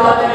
ختم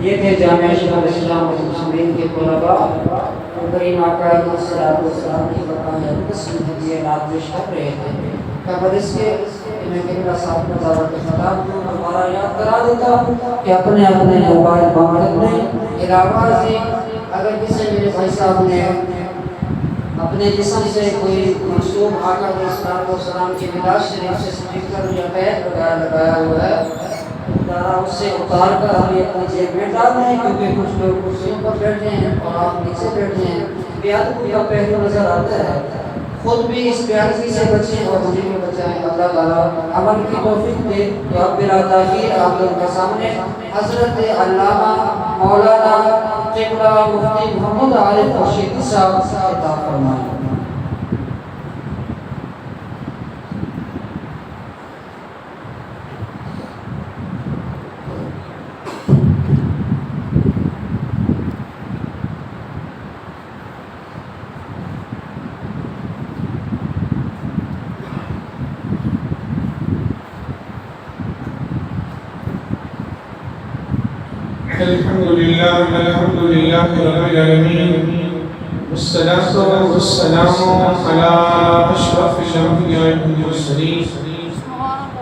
یہ تھے جامعہ شیخ الاسلام والمسلمین کے طلباء کریم آقا علیہ السلام کی بقایہ قسم ہدیہ رات پیش کر رہے تھے قبل اس کے انہیں قبلہ صاحب کا دعوت خطاب کو ہمارا یاد کرا دیتا ہوں کہ اپنے موبائل بند کر دیں علاوہ سے اگر کسی میرے بھائی صاحب نے اپنے جسم سے کوئی معصوم آقا علیہ السلام کی مداح شریف سے سپیکر یا پیر لگایا ہوا ہے اس سے اتار کر ہم یہ اپنی جیب میں ڈال دیں کیونکہ کچھ لوگ کرسیوں پر بیٹھے ہیں اور آپ نیچے بیٹھے ہیں بیادبی کا پہلو نظر آتا ہے خود بھی اس بیادبی سے بچیں اور مجھے بھی بچائیں اللہ تعالیٰ عمل کی توفیق دے تو اب بلا تاخیر آپ لوگوں کے سامنے حضرت علامہ مولانا قبلہ مفتی محمد عارف رشیدی صاحب خطاب فرمائیں الحمد لله رب العالمين والصلاة والسلام على أشرف الأنبياء والمرسلين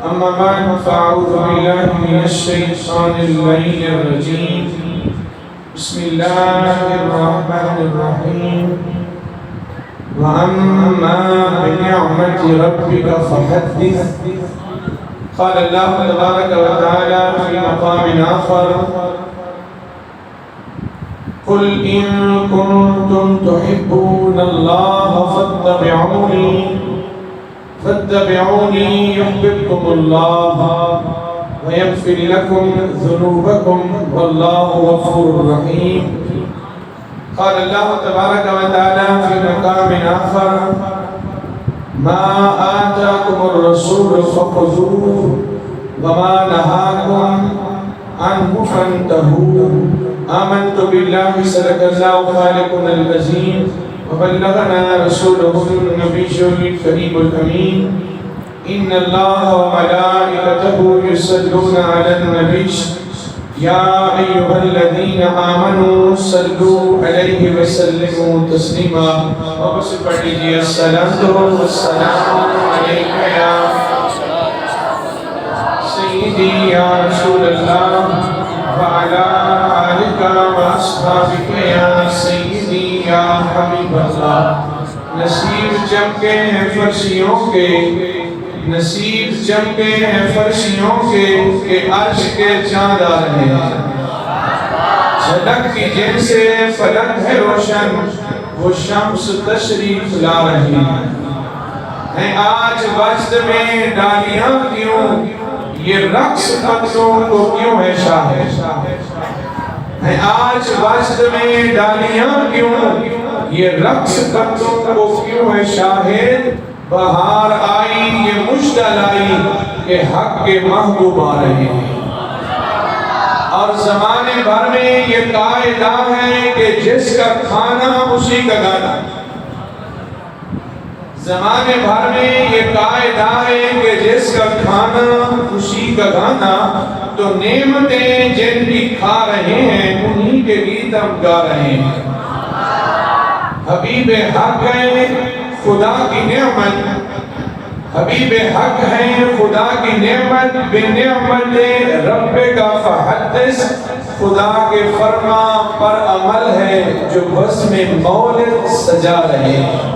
أما بعد فأعوذ بالله من الشيطان اللعين الرجيم بسم الله الرحمن الرحيم وأما بنعمة ربك فحدث قال الله تبارك وتعالى في مقام آخر قل إن كنتم تحبون الله فاتبعوني يحببكم الله ويغفر لكم ذنوبكم والله غفور رحيم قال الله تبارك وتعالى في مقام آخر ما آتاكم الرسول فخذوه وما نهاكم عنه فانتهوا آمنت بالله صدق الله خالقنا العظيم وبلغنا رسوله النبي الكريم الأمين إن الله وملائكته يصلون على النبي يا أيها الذين آمنوا صلوا عليه وسلموا تسليما وبسطوا الصلاة والسلام عليك يا سيدي يا رسول الله وعلى آلك وأصحابك يا سيدي يا حبيب الله نصیب جم کے ہیں فرشیوں کے نصیب جم کے ہیں فرشیوں کے کہ عرش کے چاند آ رہے ہیں جھلک کی جن سے فلک ہے روشن وہ شمس تشریف لا رہی ہیں آج وجد میں ڈالیاں کیوں یہ رقص پتوں کو کیوں ہے شاہد آج وجد میں ڈالیاں کیوں یہ رقص پتوں کو کیوں ہے شاہد بہار آئی یہ مشتل آئی کہ حق کے محبوب آ رہے ہیں اور زمانے بھر میں یہ قاعدہ ہے کہ جس کا کھانا اسی کا گانا زمانے بھر میں یہ قاعدہ ہے کہ جس کا کھانا اسی کا گانا تو نعمتیں جن کی کھا رہے ہیں انہی کے گیت ہم گا رہے ہیں حبیب حق ہے خدا کی نعمت حبیب حق ہے خدا کی نعمت بنعمت رب کا فحدث خدا کے فرما پر عمل ہے جو بس میں مولد سجا رہے ہیں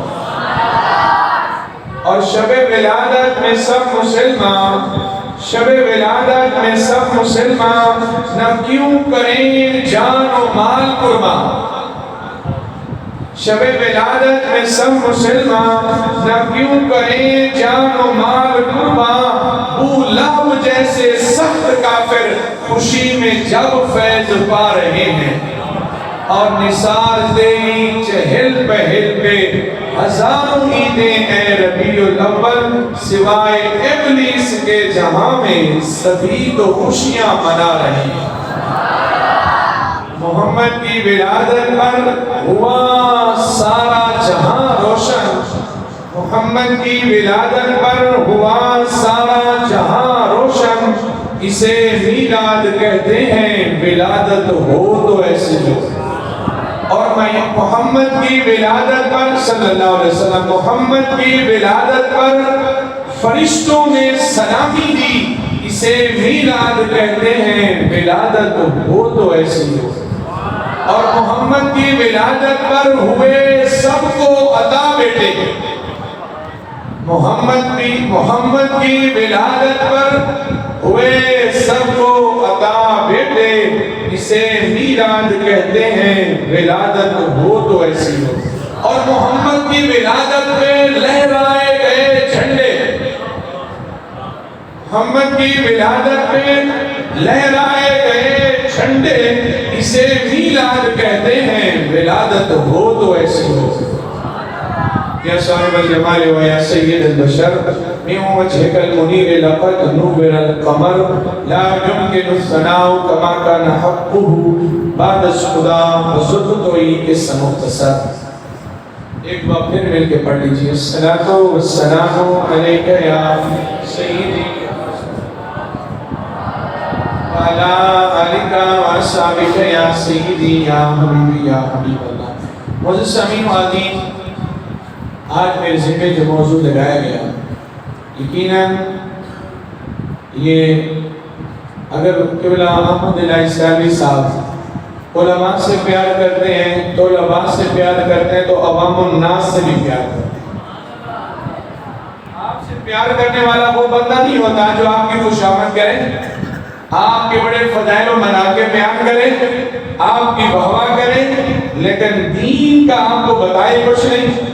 اور شب ولادت میں سب مسلمان شب ولادت میں سب مسلمان نہ کیوں کریں جان و مال قربان شب ولادت میں سب مسلمان نہ کیوں کریں جان و مال قربان بھول لہب جیسے سخت کافر خوشی میں جب فیض پا رہے ہیں، اور نثار تیری چہل پہل پہ ہزاروں عیدیں اے ربیع الاول، سوائے ابلیس کے جہاں میں سبھی تو خوشیاں منا رہے ہیں۔ محمد کی ولادت پر ہوا سارا جہاں روشن، محمد کی ولادت پر ہوا سارا جہاں روشن، اسے میلاد کہتے ہیں، ولادت ہو تو ایسے ہو۔ اور میں محمد کی ولادت پر صلی اللہ علیہ وسلم، محمد کی ولادت پر فرشتوں نے سلامی دی، اسے میلاد کہتے ہیں، ولادت ہو تو ایسے ہو۔ اور محمد کی ولادت پر ہوئے سب کو عطا بیٹے، محمد کی ولادت پر ہوئے سب کو عطا بیٹے، اسے میلاد کہتے ہیں، ولادت ہو تو ایسی ہو۔ اور محمد کی ولادت پہ لہرائے گئے جھنڈے، محمد کی ولادت پہ لہرائے گئے جھنڈے، اسے میلاد کہتے ہیں، ولادت ہو تو ایسی ہو۔ یا صاحب الجمال و یا سید البشر من وجهك المنير لقد نور القمر لا يمكن الثناء كما كان حقه بعد الصدام وزدتوئی قصہ مختصر۔ ایک بار پھر مل کے پڑھ لیجئے۔ الصلاة والسلام علیک یا سیدی وعلا آلک وصحبک یا سیدی یا حبیبی یا حبیب اللہ۔ معزز سامعین و عزیز، آج میرے ذمہ جو موضوع لگایا گیا، یقیناً یہ اگر قبلہ احمد الہی سیالی صاحب علماء سے پیار کرتے ہیں، طلباء سے پیار کرتے ہیں، تو عوام الناس سے بھی پیار کرتے ہیں۔ آپ سے پیار کرنے والا وہ بندہ نہیں ہوتا جو آپ کی خوشامد کرے، آپ کے بڑے فضائل و مناقب بیان کرے، آپ کی بہوا کرے، لیکن دین کا آپ کو بتائے کچھ نہیں۔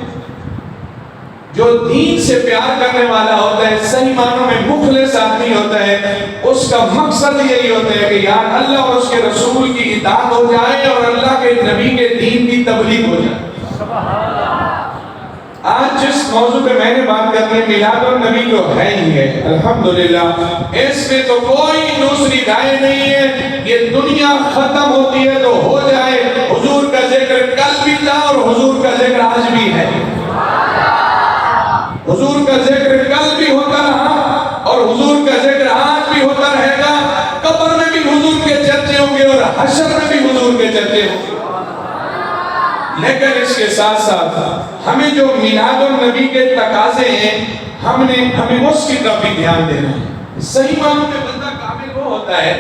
جو دین سے پیار کرنے والا ہوتا ہے، صحیح معنوں میں مخلص آدمی ہوتا ہے، اس کا مقصد یہی ہوتا ہے کہ یار اللہ اور اس کے رسول کی اطاعت ہو جائے اور اللہ کے نبی کے دین کی تبلیغ ہو جائے۔ آج جس موضوع پہ میں نے بات کرنی ہے، میلاد النبی جو ہے ہی ہے، الحمدللہ اس میں تو کوئی دوسری رائے نہیں ہے۔ یہ دنیا ختم ہوتی ہے تو ہو جائے، حضور کا ذکر کل بھی تھا اور حضور کا ذکر آج بھی ہے، حضور کا ذکر کل بھی ہوتا رہا اور حضور کا ذکر آج بھی ہوتا رہے گا۔ قبر میں بھی حضور کے چرچے ہوں گے اور حشر میں بھی حضور کے چرچے ہوں گے۔ لیکن اس کے ساتھ ساتھ ہمیں جو میلاد النبی کے تقاضے ہیں، ہمیں اس کی طرف بھی دھیان دینا ہے۔ صحیح معنوں میں بندہ کامل وہ ہوتا ہے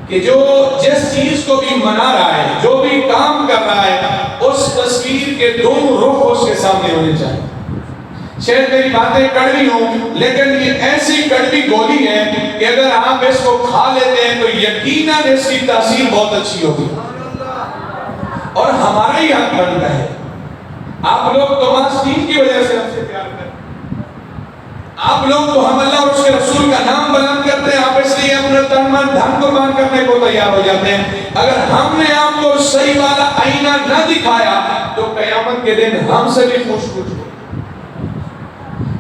کہ جو جس چیز کو بھی منا رہا ہے، جو بھی کام کر رہا ہے، اس تصویر کے دونوں رخ اس کے سامنے ہونے چاہیے۔ شاید میری باتیں کڑوی ہوں، لیکن یہ ایسی کڑوی گولی ہے کہ اگر آپ اس کو کھا لیتے ہیں تو یقیناً اس کی تاثیر بہت اچھی ہوگی اور ہمارا ہی حق بنتا ہے۔ آپ لوگ تو دین کی وجہ سے ہم سے پیار کرتے ہیں، آپ لوگ تو ہم اللہ اور اس کے رسول کا نام بلند کرتے ہیں، آپ اس لیے اپنا تن من دھن قربان کرنے کو تیار ہو جاتے ہیں۔ اگر ہم نے آپ کو صحیح والا آئینہ نہ دکھایا تو قیامت کے دن ہم سے بھی خوش خوش ہو۔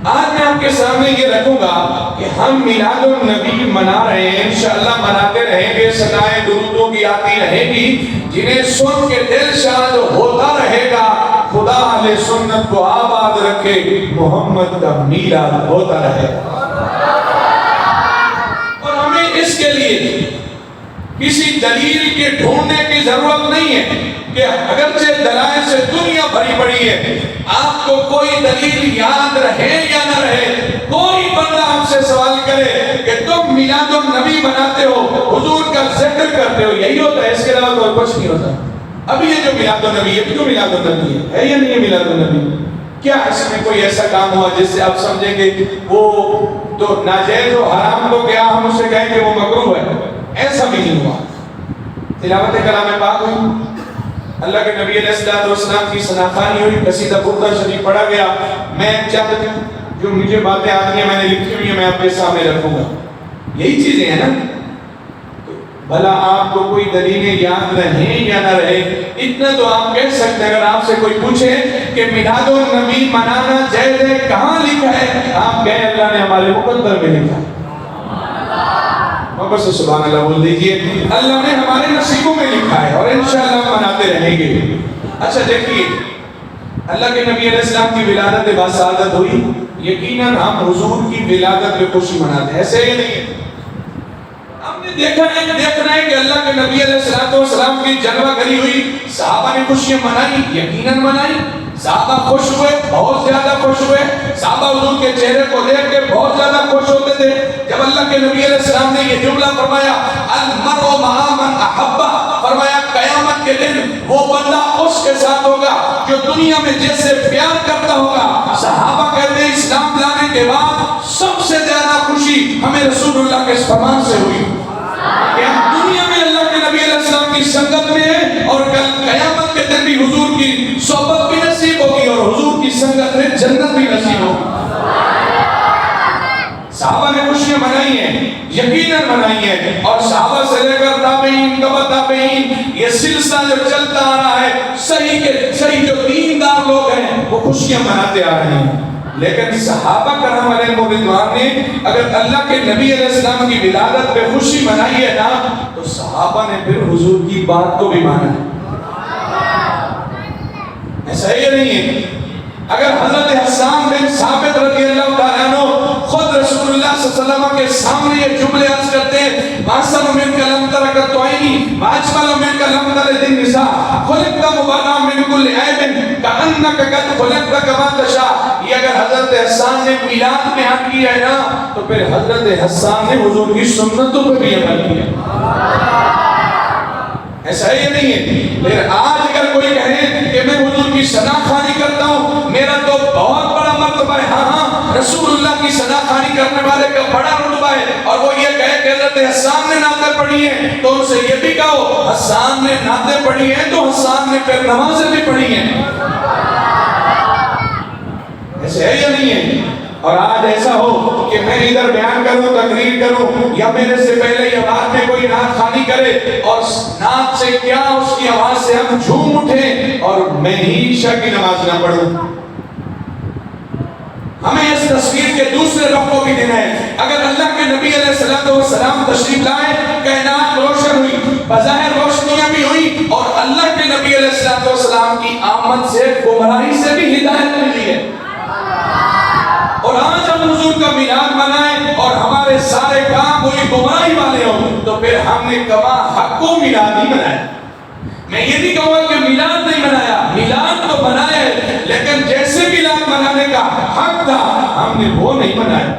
آج میں آپ کے سامنے یہ رکھوں گا کہ ہم میلاد النبی منا رہے ہیں، انشاءاللہ مناتے رہیں گے، صدائیں درودوں کی آتی رہے گی، جنہیں سن کے دل شاد ہوتا رہے گا۔ خدا اہل سنت کو آباد رکھے، محمد کا میلاد ہوتا رہے گا۔ اور ہمیں اس کے لیے کسی دلیل کے ڈھونڈنے کی ضرورت نہیں ہے کہ اگرچہ دلائل سے دنیا بھری پڑی ہے، آپ کو کوئی دلیل یاد رہے یا نہ رہے، کوئی بندہ آپ سے سوال کرے کہ تم میلاد النبی مناتے ہو، حضور کا ذکر کرتے ہو، یہی ہوتا ہے، اس کے علاوہ تو کچھ نہیں ہوتا۔ اب یہ جو میلاد النبی ہے، کیوں میلاد النبی ہے یا نہیں ہے میلاد النبی؟ کیا اس میں کوئی ایسا کام ہوا جس سے آپ سمجھیں کہ وہ تو ناجائز و حرام تو کیا ہم اسے کہیں کہ وہ مکروہ ہے؟ ایسا بھی نہیں ہوا۔ تلاوت کلام پاک ہوئی، اللہ کے نبی علیہ السلام کی ثناخوانی ہوئی، قصیدہ بردہ شریف پڑھا گیا۔ میں چند جو مجھے باتیں آتی ہیں میں نے لکھی ہوئی ہیں، میں آپ کے سامنے رکھوں گا۔ یہی چیزیں ہیں نا. بھلا آپ کو کوئی دلیلیں یاد رہیں یا نہ رہے، اتنا تو آپ کہہ سکتے ہیں. اگر آپ سے کوئی پوچھے کہ میلاد النبی منانا جائز ہے کہاں لکھا ہے، آپ کہیں اللہ نے ہمارے مقدر میں لکھا ہے. بس سبحان اللہ بول دیجئے. اللہ نے ہمارے نصیبوں میں لکھا ہے اور انشاءاللہ مناتے رہیں گے. اچھا دیکھیے، اللہ کے نبی علیہ السلام کی ولادت باسعادت ہوئی، یقیناً ہم حضور کی ولادت میں خوشی مناتے ہیں، ایسے ہی نہیں. ہم نے دیکھنا ہے کہ اللہ کے نبی علیہ السلام کی جلوہ گری ہوئی، صحابہ نے خوشیاں منائی، یقیناً منائی. صحابہ خوش ہوئے، بہت زیادہ خوش ہوئے. صحابہ حضور کے چہرے کو دیکھ کے بہت زیادہ خوش ہوتے تھے. جب اللہ کے نبی علیہ السلام نے یہ جملہ فرمایا المرء مع من احبہ، فرمایا قیامت کے دن وہ بندہ اس کے ساتھ ہوگا جو دنیا میں جس سے پیار کرتا ہوگا. صحابہ کہتے ہیں اسلام لانے کے بعد سب سے زیادہ خوشی ہمیں رسول اللہ کے اس فرمان سے ہوئی کہ ہم دنیا میں اللہ کے نبی علیہ السلام کی سنگت میں ہیں اور کل قیامت کے دن بھی حضور کی صحبت بھی نصیب ہوگی اور حضور کی سنگت میں جنت بھی نصیب ہوگی. صحابہ نے خوشیاں منائی ہیں، یقیناً منائی ہیں. اور صحابہ سے لے کر تابعین، تبع تابعین، یہ سلسلہ جو چلتا آ رہا ہے، صحیح جو دیندار لوگ ہیں وہ خوشیاں مناتے آ رہے ہیں. لیکن صحابہ کرام علیہ رضوان نے اگر اللہ کے نبی علیہ السلام کی ولادت پہ خوشی منائی ہے نا، تو صحابہ نے پھر حضور کی بات کو بھی مانا ہے. ایسا ہی نہیں ہے. اگر حضرت حسان بن ثابت رضی اللہ تعالیٰ عنہ خود رسول اللہ صلی اللہ علیہ وسلم کے سامنے یہ جملے عرض کرتے ہیں ماسن من کلم ترکت عینی واجمل من کلم تلد النساء خلقت مبرا من کل عیب کانک قد خلقت کما تشاء. یہ اگر حضرت حسان نے میلاد میں حق کیا ہے نا، تو پھر حضرت حسان نے حضور کی سنتوں پہ بھی عمل کیا. ایسا ہی نہیں ہے. لیکن آج اگر کوئی کہے کہ میں حضور کی ثناخوانی کرتا ہوں، میرا تو بہت بڑا مرتبہ ہے. ہاں، رسول اللہ کی ثناخوانی کرنے والے کا بڑا رتبہ ہے. اور وہ یہ کہے کہ حضرت حسان نے نعتیں پڑھی ہیں، تو ان سے یہ بھی کہو حسان نے نعتیں پڑھی ہیں تو حسان نے پھر نمازیں بھی پڑھی ہیں. ایسے ہے یا نہیں ہے؟ اور آج ایسا ہو کہ میں ادھر بیان کروں، تقریر کروں، یا میرے سے پہلے یہ بات میں کوئی نعت خوانی کرے اور نعت سے کیا اس کی آواز سے ہم جھوم اٹھیں اور میں ہی عشاء کی نماز نہ پڑھوں. ہمیں اس تصویر کے دوسرے رخ کو بھی دینا ہے. اگر اللہ کے نبی علیہ السلام تشریف لائے، کائنات روشن ہوئی، بظاہر روشنیاں بھی ہوئی، اور اللہ کے نبی علیہ السلام کی آمد سے گمراہی سے بھی ہدایت ملی ہے. اور آج ہم حضور کا میلاد منائیں اور ہمارے سارے کام کوئی گمراہی والے ہوں، تو پھر ہم نے کما حق کو میلاد نہیں منایا. میں یہ نہیں کہوں گا کہ میلاد نہیں منایا، میلاد تو منایا ہے، لیکن جیسے میلاد منانے کا حق تھا ہم نے وہ نہیں منایا.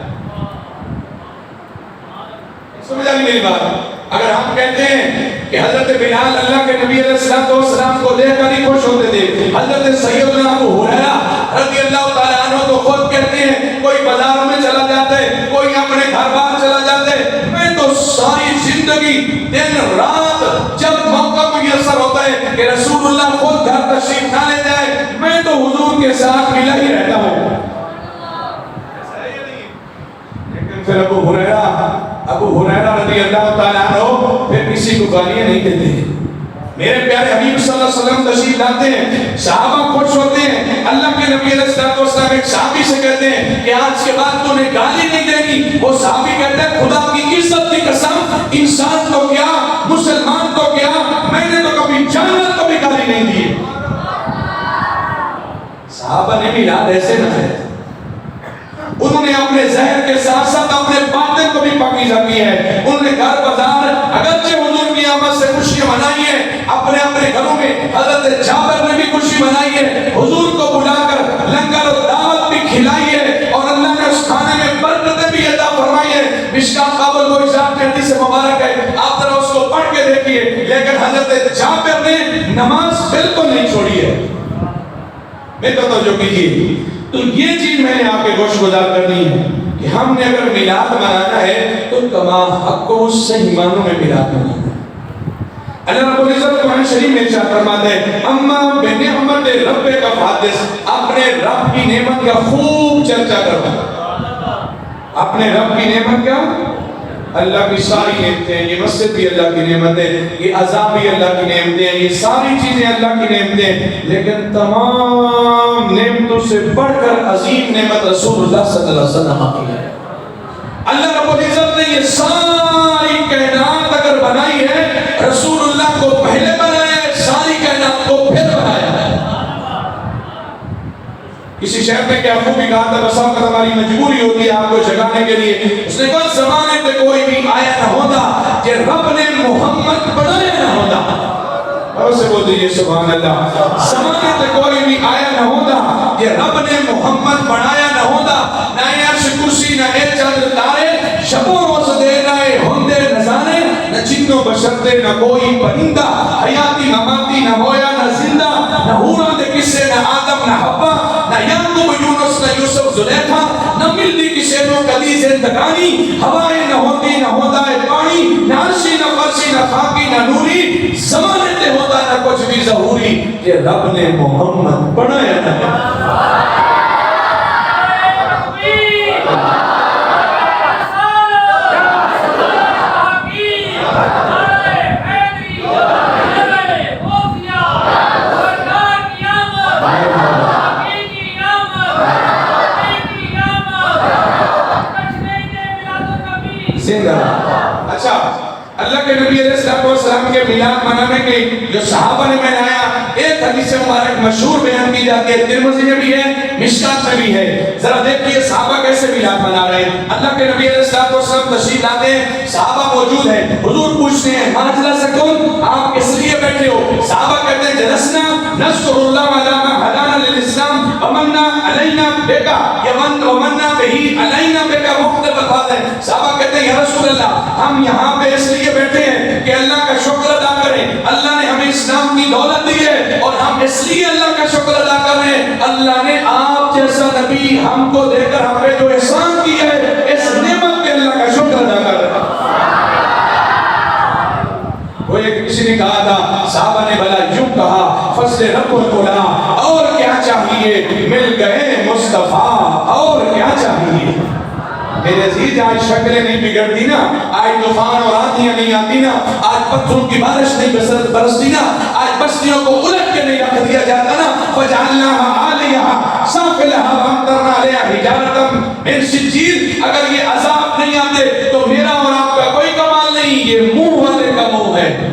سمجھ آئی میری بات؟ اگر ہم کہتے ہیں کہ حضرت بلال اللہ کے نبی علیہ السلام کو دیکھ کر ہی خوش ہوتے تھے، حضرت سیدنا ابو ہریرہ رضی اللہ تعالیٰ عنہ تو خود کہتے ہیں کوئی بازاروں میں چلا جاتا ہے، کوئی اپنے گھر بار چلا جاتا ہے، میں تو ساری زندگی دن رات جب موقع میسر ہوتا ہے کہ رسول اللہ خود گھر تشریف نہ لے جائے، میں تو حضور کے ساتھ ملا ہی رہتا ہوں. لیکن پھر ابو ہریرہ رضی اللہ تعالیٰ عنہ پھر کسی کو گالیاں نہیں دیتے ہیں. میرے پیارے حبیب صلی اللہ علیہ وسلم تشریف لاتے ہیں، صحابہ خوش ہوتے ہیں. اللہ کے نبی علیہ السلام ایک صحابی سے کہتے ہیں کہ آج کے بعد تو نے گالی نہیں دے گی. وہ صحابی کہتے ہیں خدا کی عزت کی قسم، انسان تو کیا مسلمان تو کیا، میں نے تو کبھی جانور کو بھی گالی نہیں دی. صحابہ نے میلاد ایسے نہ ہے، انہوں نے اپنے ظاہر کے ساتھ ساتھ اپنے باطن کو بھی پاکیزہ کیا ہے. انہوں نے گھر بازار اگرچہ حضور کی آمد سے خوشی منائی ہے، اپنے اپنے گھروں میں حضرت جابر نے بھی خوشی منائی ہے، حضور کو بلا کر لنگر اور دعوت بھی کھلائی ہے، اور اللہ نے اس کھانے میں برکتیں بھی عطا فرمائی ہے. مشکات بابل کو اشارت کرتی سے مبارک ہے، آپ ذرا اس کو پڑھ کے دیکھیے. لیکن حضرت جابر نے نماز بالکل نہیں چھوڑی ہے. میں توجہ کیجیے. تو یہ چیز میں نے آپ کے گوش گزار کرنی ہے کہ ہم نے اگر میلاد منانا ہے تو کما حق کو صحیح معنوں میں میلاد منانا ہے. اللہ رب العزت قرآن شریف میں ارشاد فرماتے ہیں اما بنعمت رب کا حادث، اپنے رب کی نعمت کا خوب چرچا کرو. اپنے رب کی نعمت کا اللہ کی ساری نعمتیں، یہ مسجد بھی اللہ کی نعمت ہے، یہ عذاب بھی اللہ کی نعمتیں ہیں، یہ ساری چیزیں اللہ کی نعمتیں ہیں، لیکن تمام نعمتوں سے بڑھ کر عظیم نعمت رسول اللہ صلی اللہ علیہ وسلم کی ہے۔ اللہ رب العزت نے یہ ساری کائنات اگر بنائی ہے، رسول اللہ کو پہلے بنایا ہے، ساری کائنات کو پھر بنایا ہے۔ کسی شہر نے کیا خوبی کہا تھا، بس وقت ہماری مجبوری ہوتی ہے آپ کو جگانے کے لیے، اس نے کہا زمانے پہ کوئی بھی آیا نہ ہوتا کہ رب نے محمد بنایا نہ ہوتا۔ اور اسے بول دیجئے سبحان اللہ۔ زمانے پہ کوئی بھی آیا نہ ہوتا کہ رب نے محمد بنایا نہ ہوتا، نہ عرش کرسی نہ اے چاند تارے، شب و روز دے رہے ہوندے نظارے، نہ جن و بشر دے نہ کوئی پرندہ، حیاتی مماتی نہ ہویا نہ زندہ، نہ حوروں دے کسے نہ آدم نہ حوا، نہ یعقوب یونس نہ یوسف زلیخا، نہ ملتی کسے نو کدی زندگانی، ہوائیں نہ ہوتی نہ ہوتا ہے پانی، نہ عرشی نہ فرشی نہ خاکی نہ نوری، زمانے تے ہوتا نہ کچھ بھی ظہوری، کہ رب نے محمد بنایا نہ۔ اچھا، اللہ کے نبی علیہ السلام کے میلاد منانے کی جو صحابہ نے منایا، ایک حدیث مبارک مشہور بیان کی جاتی ہے، ترمذی میں بھی ہے، مشکات میں بھی ہے۔ ذرا دیکھیے صحابہ کیسے میلاد منا رہے ہیں۔ اللہ کے نبی علیہ السلام تشریف لاتے ہیں، صحابہ موجود ہیں، حضور پوچھتے ہیں ما جلسکم، آپ کس لیے بیٹھے ہو؟ صحابہ کہتے ہیں جلسنا نذکر اللہ علی ما ہدانا للاسلام ومنا علینا بکا، ومنا بہی علینا بکا، مختلف الفاظ ہیں۔ صحابہ کہتے ہیں یا رسول اللہ، ہم یہاں پہ اس لیے بیٹھے ہیں کہ اللہ کا شکر ادا کریں، اللہ نے ہمیں اسلام کی دولت دی ہے اور ہم اس لیے اللہ کا شکر ادا کر رہے ہیں، اللہ نے آپ جیسا نبی ہم کو دے کر ہم پہ جو احسان کیا ہے، اس نعمت پہ اللہ کا شکر ادا کر رہے ہیں۔ وہ ایک کسی نے کہا تھا، صحابہ نے بھلا یوں کہا، فضل رب العلا، اور کیا چاہیے، مل گئے مصطفیٰ، اور کیا چاہیے۔ میرے عزیز آج شکلیں نہیں بگڑتی نا، آج طوفان اور آندھیاں نہیں آتی نا، آج پتھروں کی بارش نہیں برستی نا، آج بستیوں کو الٹ کے نہیں رکھ دیا جاتا نا، فجعلناها عالیہا سافلہا وامطرنا علیہا حجارۃ من سجیل۔ اگر یہ عذاب نہیں آتے تو میرا اور آپ کا کوئی کمال نہیں، یہ منہ والے کا منہ ہے۔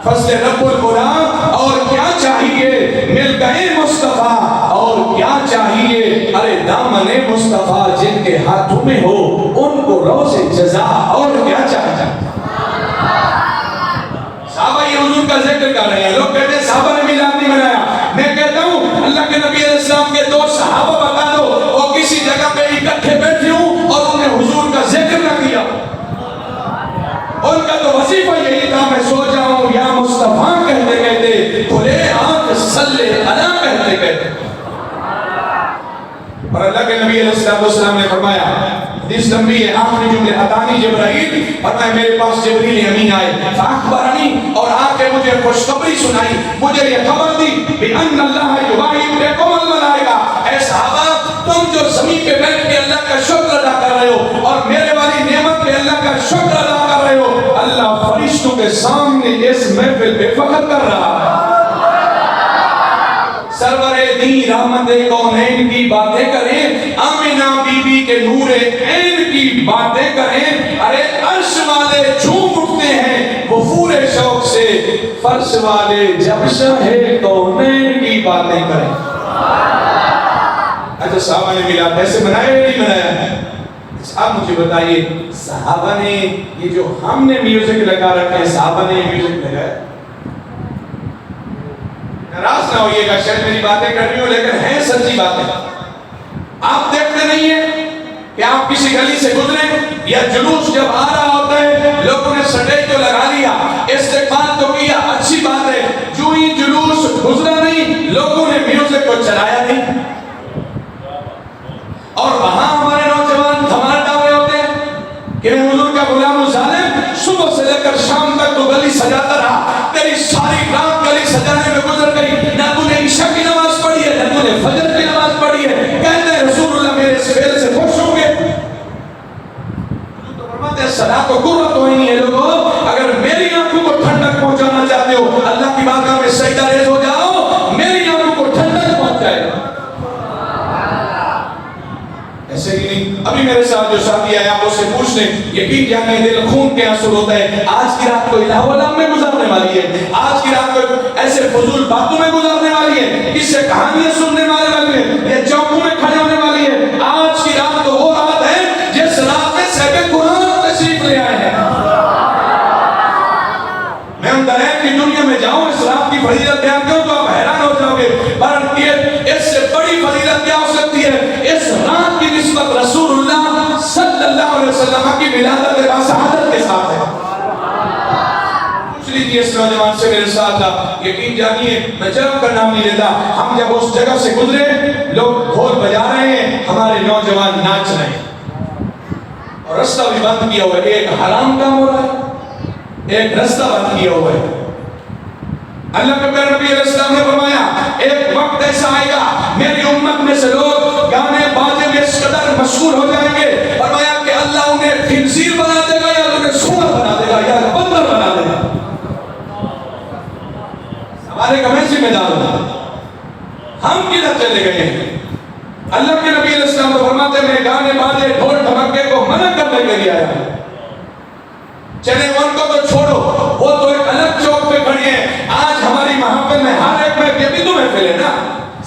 فضل رب العلا، اور کیا چاہیے، مل گئے مصطفیٰ، اور کیا چاہیے، ارے دامن مصطفیٰ جن کے ہاتھوں میں ہو ان کو روز جزا، اور کیا چاہیے۔ صحابہ یہ حضور کا ذکر کر رہے ہیں، لوگ کہتے ہیں صحابہ نے میلاد نہیں منایا۔ میں کہتا ہوں اللہ کے نبی علیہ السلام کے دو صحابہ بتا دو اور کسی جگہ پہ اکٹھے بیٹھے ہوں اور انہوں نے حضور کا ذکر نہ کیا، ان کا تو وظیفہ یہی تھا میں سو جاؤں یا مصطفیٰ کہتے کہتے، کھلے آنکھ صلی اللہ کہتے کہتے۔ اور اللہ کے نبی علیہ السلام نے فرمایا، حدیث لمبی ہے، آخری جملے، اتانی جبرائیل، فرمایا میرے پاس جبریل امین آئے، فاخبرنی، اور آ کے مجھے خوشخبری سنائی، مجھے یہ خبر دی بِأَنَّ اللَّهَ يُبَاهِئُ بِكُمُ الْمَلَائِكَةَ، اے صحابہ تم جو زمین پہ بیٹھ کے اللہ کا شکر ادا کر رہے ہو اور میرے والی نعمت پہ اللہ کا شکر ادا کر رہے ہو، اللہ فرشتوں کے سامنے اس محفل پہ فخر کر رہا ہے۔ سرور دی رحمت کونین کی باتیں کریں، آمینہ بی بی کے نور عین کی باتیں کریں، ارے عرش والے جھوم اٹھتے ہیں وفور شوق سے، فرش والے جب شاہ کونین کی باتیں کریں۔ اچھا صحابہ نے میلاد ایسے منایا یا نہیں منایا؟ آپ مجھے بتائیے، صحابہ نے یہ جو ہم نے میوزک لگا رکھے ہیں، صحابہ نے میوزک لگایا؟ ناراض نہ ہوئیے گا، شاید میری باتیں کر رہی ہوں لیکن ہیں سچی باتیں۔ آپ دیکھتے نہیں ہیں کہ آپ کسی گلی سے گزریں یا جلوس جب آ رہا ہوتا ہے، لوگوں نے سٹیج تو لگا لیا، استقبال تو کیا، اچھی بات ہے، جو ہی جلوس گزرا نہیں، لوگوں نے میوزک کو چلایا نہیں، اور وہاں ہمارے نوجوان دھماکہ ہوئے ہوتے ہیں کہ حضور کا غلام ظالم صبح سے لے کر شام تک تو گلی سجاتا رہا، تیری ساری رات گلی سجانے میں گزر گئی، نہ تو نے عشاء کی نماز پڑھی ہے، نہ تو نے فجر کی نماز پڑھی ہے، کہتے ہیں رسول اللہ میرے اس فعل سے خوش ہوں گے۔ ساتھ جو ساتھی آیا آپ اس سے پوچھ لیں، یقین جانے دل خون کے آنسو ہوتا ہے. آج کی رات کو الہ والام میں گزارنے والی ہے، آج کی رات کو ایسے فضول باتوں میں گزارنے والی ہے، کس سے کہانیاں سننے والی ہے، یا چوکوں میں کھڑے ہونے والی ہے. آج کی رات تو وہ رات ہے جس رات میں صاحب قرآن تشریف لے آئے ہیں. میں ان درائم کی دنیا میں جاؤں اس رات کی فضیلت بیان کروں تو آپ حیران ہو جاؤ گے، پر اس سے بڑی فضیلت کیا ہو سکتی ہے؟ اس رات کی نسبت رسول اللہ صلی اللہ علیہ وسلم کی ولادت باسعادت کے ساتھ ہے. پوچھ لیجیے اس نوجوان سے میرے ساتھ تھا، یقین جانیے میں جگہ کا نام نہیں لیتا، ہم جب اس جگہ سے گزرے لوگ ڈھول بجا رہے ہیں، ہمارے نوجوان ناچ رہے ہیں اور رستہ بھی بند کیا ہوا ہے. ایک حرام کام ہو رہا ہے، ایک رستہ بند کیا ہوا ہے. اللہ کے پیارے نبی علیہ السلام نے فرمایا ایک وقت ایسا آئے گا میری امت میں سے لوگ گانے باجے میں اس قدر مشہور ہو جائیں گے، فرمایا کہ اللہ انہیں خنزیر بنا دے گا یا انہیں سور بنا دے گا یا بندر بنا دے گا. ہمارے کمیں ذمہ دار ہم کدھر چلے گئے ہیں؟ اللہ کے نبی علیہ السلام تو فرماتے میں گانے باجے ڈھول ڈھمکے کو منع کرنے کے لیے آیا. چلے ان کو تو چھوڑو، وہ تو ایک الگ چوک پہ کھڑی ہیں. آج ہماری محفل میں ہر ایک میں یہ بھی تو محفل ہے نا،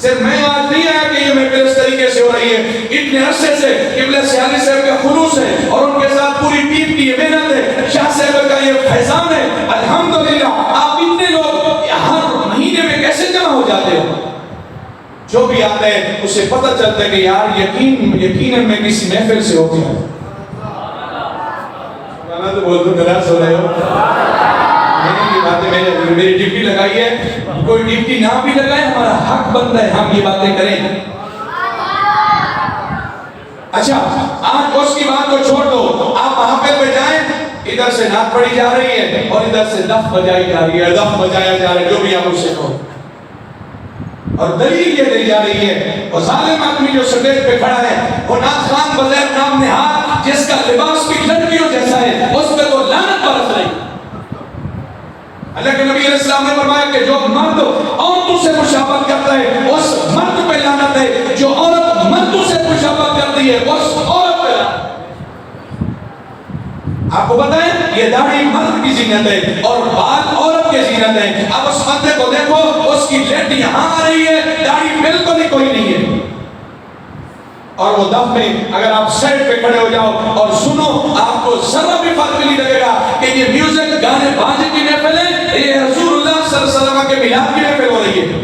صرف میں آج نہیں آیا کہ یہ محفل اس طریقے سے ہو رہی ہے. اتنے عرصے سے قبلہ سیالی صاحب کا خلوص ہے اور ان کے ساتھ پوری ٹیم کی یہ محنت ہے، شاہ صاحب کا یہ فیضان ہے. الحمدللہ آپ اتنے لوگ ہر مہینے میں کیسے جمع ہو جاتے ہو؟ جو بھی آتے ہیں اسے پتہ چلتا ہے کہ یار یقیناً میں کسی محفل سے ہو گیا. تو بول دو نراز ہو رہے ہو، یہ باتیں میری ڈیوٹی لگائی ہے، کوئی ڈیوٹی نہ بھی لگائے ہمارا حق بنتا ہے ہم یہ باتیں کریں. اچھا آج اس کی بات کو چھوڑ دو، آپ محفل پہ جائیں، ادھر سے نعت پڑھی جا رہی ہے اور ادھر سے دف بجائی جا رہی ہے، دف بجایا جا رہا ہے، جو بھی آپ اسے کہو. اور دلیل یہ دی جا رہی ہے وہ ظالم آدمی جو سٹیج پہ کھڑا ہے وہ نعت خوان بغیر نام نہاد جس کا لباس بھی لڑکیوں جیسا ہے، اس پہ تو لعنت برس رہی. اللہ کے نبی علیہ السلام نے فرمایا کہ جو مرد عورتوں سے مشابہت کرتا ہے اس مرد پہ لعنت ہے، جو عورت مردوں سے مشابہت کرتی ہے اس عورت پہ لعنت. آپ کو پتہ ہے یہ داڑھی مرد کی زینت ہے اور بال عورت کی زینت ہے. اب اس بندے کو دیکھو، اس کی لیٹ یہاں آ رہی ہے، داڑھی بالکل ہی کوئی نہیں ہے. اور وہ دف میں اگر آپ سائڈ پہ کھڑے ہو جاؤ اور سنو، آپ کو ذرا بھی فرق نہیں لگے گا کہ یہ میوزک گانے باجے کی محفل ہے، یہ رسول اللہ صلی اللہ علیہ وسلم کے میلاد کی محفل ہو رہی ہے.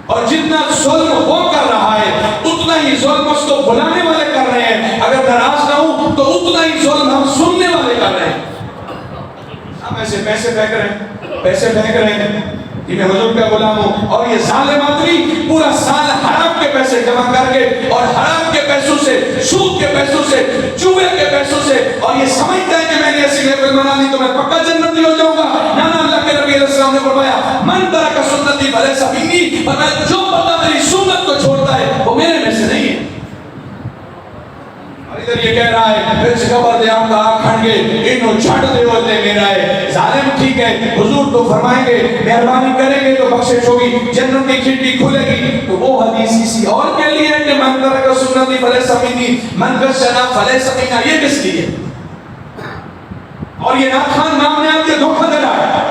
اور جتنا ظلم وہ کر رہا ہے اتنا ہی ظلم اس کو بلانے والے کر رہے ہیں. اگر ناراض نہ ہوں تو اتنا ہی ظلم ہم سننے والے کر رہے ہیں. ہم ایسے پیسے پھینک رہے ہیں کہ میں حضور کا غلام ہوں، اور یہ ظالم آدمی پورا سال حرام کے پیسے جمع کر کے اور حرام کے پیسوں سے، سود کے پیسوں سے، جوئے کے پیسوں سے، اور یہ سمجھتا ہے کہ میں نے ایسی محفل بنا لی تو میں پکا جنتی ہو جاؤں گا. نہ اللہ کے نبی علیہ السلام نے فرمایا من ترک سنتی فلیس منی، فرمایا جو بندہ میری سنت کو چھوڑتا ہے وہ میرے میں سے نہیں ہے. ادھر یہ کہہ رہا ہے پھر سے خبر دے آپ کا کھنگے انہوں چھڑ دے ہوتے میرا ہے ظالم. ٹھیک ہے حضور تو فرمائیں گے مہربانی کریں گے تو بخشش ہوگی، جنت کی کھڑکی کھلے گی. تو وہ حدیث کسی اور کے لیے ہے کہ من ترک سنتی فلیس منی من غشنا فلیس منا، یہ کس لیے؟ اور یہ نعت خوان نام نے آپ کے دھوکہ دے رہا ہے.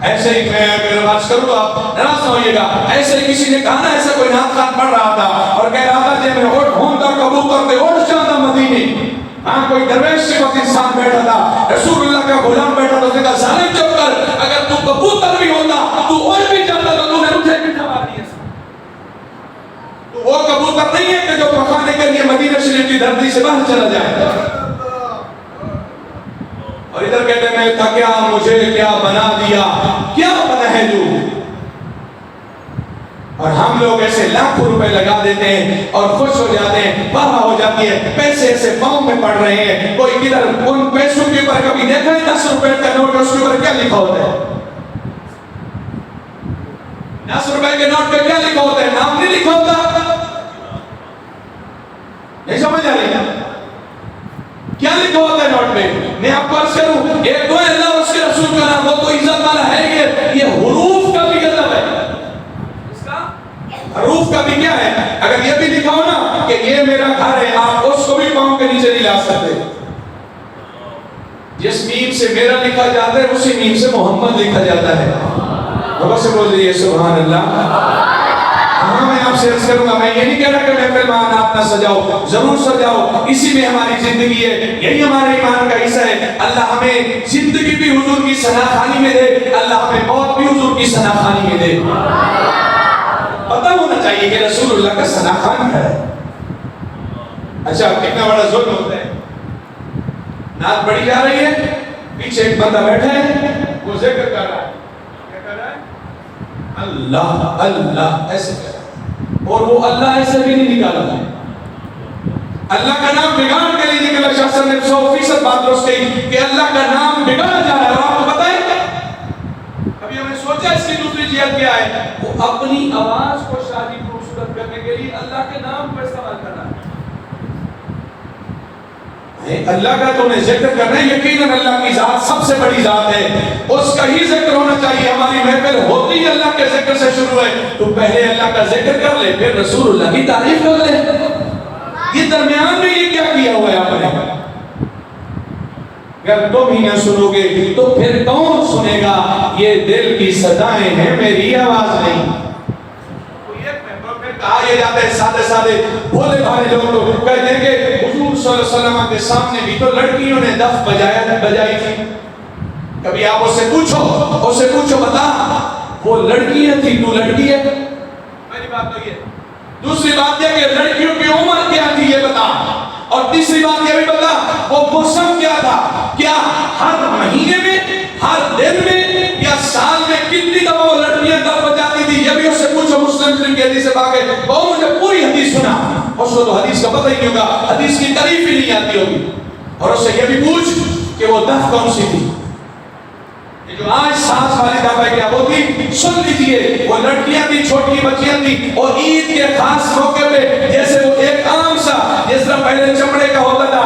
ایسے ہی میں اگر بات کروں تو آپ ناراض نہ ہوئیے گا. ایسے ہی کسی نے کہا نا، ایسا کوئی نعت خوان پڑھ رہا تھا اور کہہ رہا تھا کہ میں اٹھ ہوندا کبوتر تے اٹھ جانا مدینے. ہاں کوئی درویش سے وقت انسان بیٹھا تھا، رسول اللہ کا غلام بیٹھا تھا، اس نے کہا ظالم چپ کر، اگر تو کبوتر بھی ہوتا تو اٹھ بھی جاتا تو تو نے مجھے بٹھا مار دیا. تو وہ کبوتر نہیں ہے کہ جو پکانے کے لیے مدینہ شریف کی دھرتی سے باہر چلا جائے. اور ادھر کہتے ہیں تھا کیا مجھے کیا بنا دیا، کیا بنا ہے تو. اور ہم لوگ ایسے لاکھوں روپے لگا دیتے ہیں اور خوش ہو جاتے ہیں، واہ ہو جاتی ہے، پیسے ایسے پاؤں میں پڑ رہے ہیں. کوئی کدھر ان پیسوں کے اوپر کبھی دیکھا ہے 10 روپے کا نوٹ اس کے اوپر کیا لکھا ہوتا ہے؟ 10 روپے کے نوٹ پہ کیا لکھا ہوتا ہے؟ نام نہیں لکھا ہوتا. نہیں سمجھ آ رہی کیا لکھا ہوتا ہے نوٹ پہ؟ میں آپ کو عرض کروں، ایک تو ہے اللہ اور اس کے رسول کا نام، وہ تو عزت والا ہے. یہ حروف کا بھی غلط ہے. حروف کا بھی کیا ہے؟ اگر یہ بھی لکھا ہو نا کہ یہ میرے جس میم سے میرا لکھا جاتا ہے اسی میم سے محمد لکھا جاتا ہے. بابا سے بول دیجیے سبحان اللہ. ہاں میں آپ سے عرض کروں گا، میں یہ نہیں کہہ رہا کہ محفل میں آپ نہ سجاؤ، ضرور سجاؤ، اسی میں ہماری زندگی ہے، یہی ہمارے ایمان کا حصہ ہے. اللہ ہمیں زندگی بھی حضور کی ثناخوانی میں دے، اللہ ہمیں موت بھی حضور کی ثناخوانی میں دے. پتہ ہونا چاہیے کہ رسول اللہ کا ثناخوان ہے. اچھا کتنا بڑا ظلم ہوتا ہے. نعت پڑھی جا رہی ہے، پیچھے ایک بندہ بیٹھا ہے، وہ ذکر کر رہا ہے. کیا کر رہا ہے؟ اللہ اللہ ایسے کر رہا ہے. اور وہ اللہ ایسے بھی نہیں نکالا ہے. اللہ کا نام بگاڑ کے لیے نکلا. شاہ صاحب نے 100% بات درست کہی کہ اللہ کا نام بگاڑا جا رہا ہے. اور آپ کو پتہ ہے ابھی ہم نے سوچا اس کی دوسری جہت کیا ہے. وہ اپنی آواز کو شادی خوبصورت کرنے کے لیے اللہ کے نام کو استعمال کر رہا ہے. اللہ کا تو نے ذکر کرنا ہے. یقیناً اللہ کی ذات سب سے بڑی ذات ہے، اس کا ہی ذکر ہونا چاہیے. ہماری محفل ہوتی ہے اللہ کے ذکر سے شروع ہے. تو پہلے اللہ کا ذکر کر لے، پھر رسول اللہ کی تعریف کر لے. یہ درمیان میں یہ کیا کیا ہوا ہے آپ نے؟ اگر تم ہی نہ سنو گے تو پھر کون سنے گا؟ یہ دل کی صدائیں ہیں، میری آواز نہیں. کہا یہ جاتا ہے سادے سادے بھولے بھالے لوگ تو کہتے ہیں کہ حضور صلی اللہ علیہ وسلم کے سامنے بھی تو لڑکیوں نے دف بجائی تھی. کبھی آپ اس سے پوچھو بتا وہ لڑکیاں تھی تو لڑکی ہے؟ پہلی بات تو یہ. دوسری بات یہ کہ لڑکیوں کی عمر کیا تھی یہ بتا. اور تیسری بات یہ بھی بتا وہ موسم کیا تھا. کیا ہر مہینے میں، ہر دن میں یا سال میں کتنی دفعہ وہ لڑکیاں دف بجاتی تھی یہ بھی اس سے پوچھو. مسلم کی حدیث سے باقی وہ مجھے پوری حدیث سنا. اس کو تو حدیث کا پتہ ہی نہیں ہوگا، حدیث کی تعریف ہی نہیں آتی ہوگی. اور اس سے یہ بھی پوچھ کہ وہ دف کون سی تھی. یہ جو آج سانس والی دف ہے کیا وہ تھی؟ سن لیجیے وہ لڑکیاں تھی، چھوٹی بچیاں تھی. اور عید کے خاص موقع پہ جیسے وہ ایک عام سا جس طرح پہلے چمڑے کا ہوتا تھا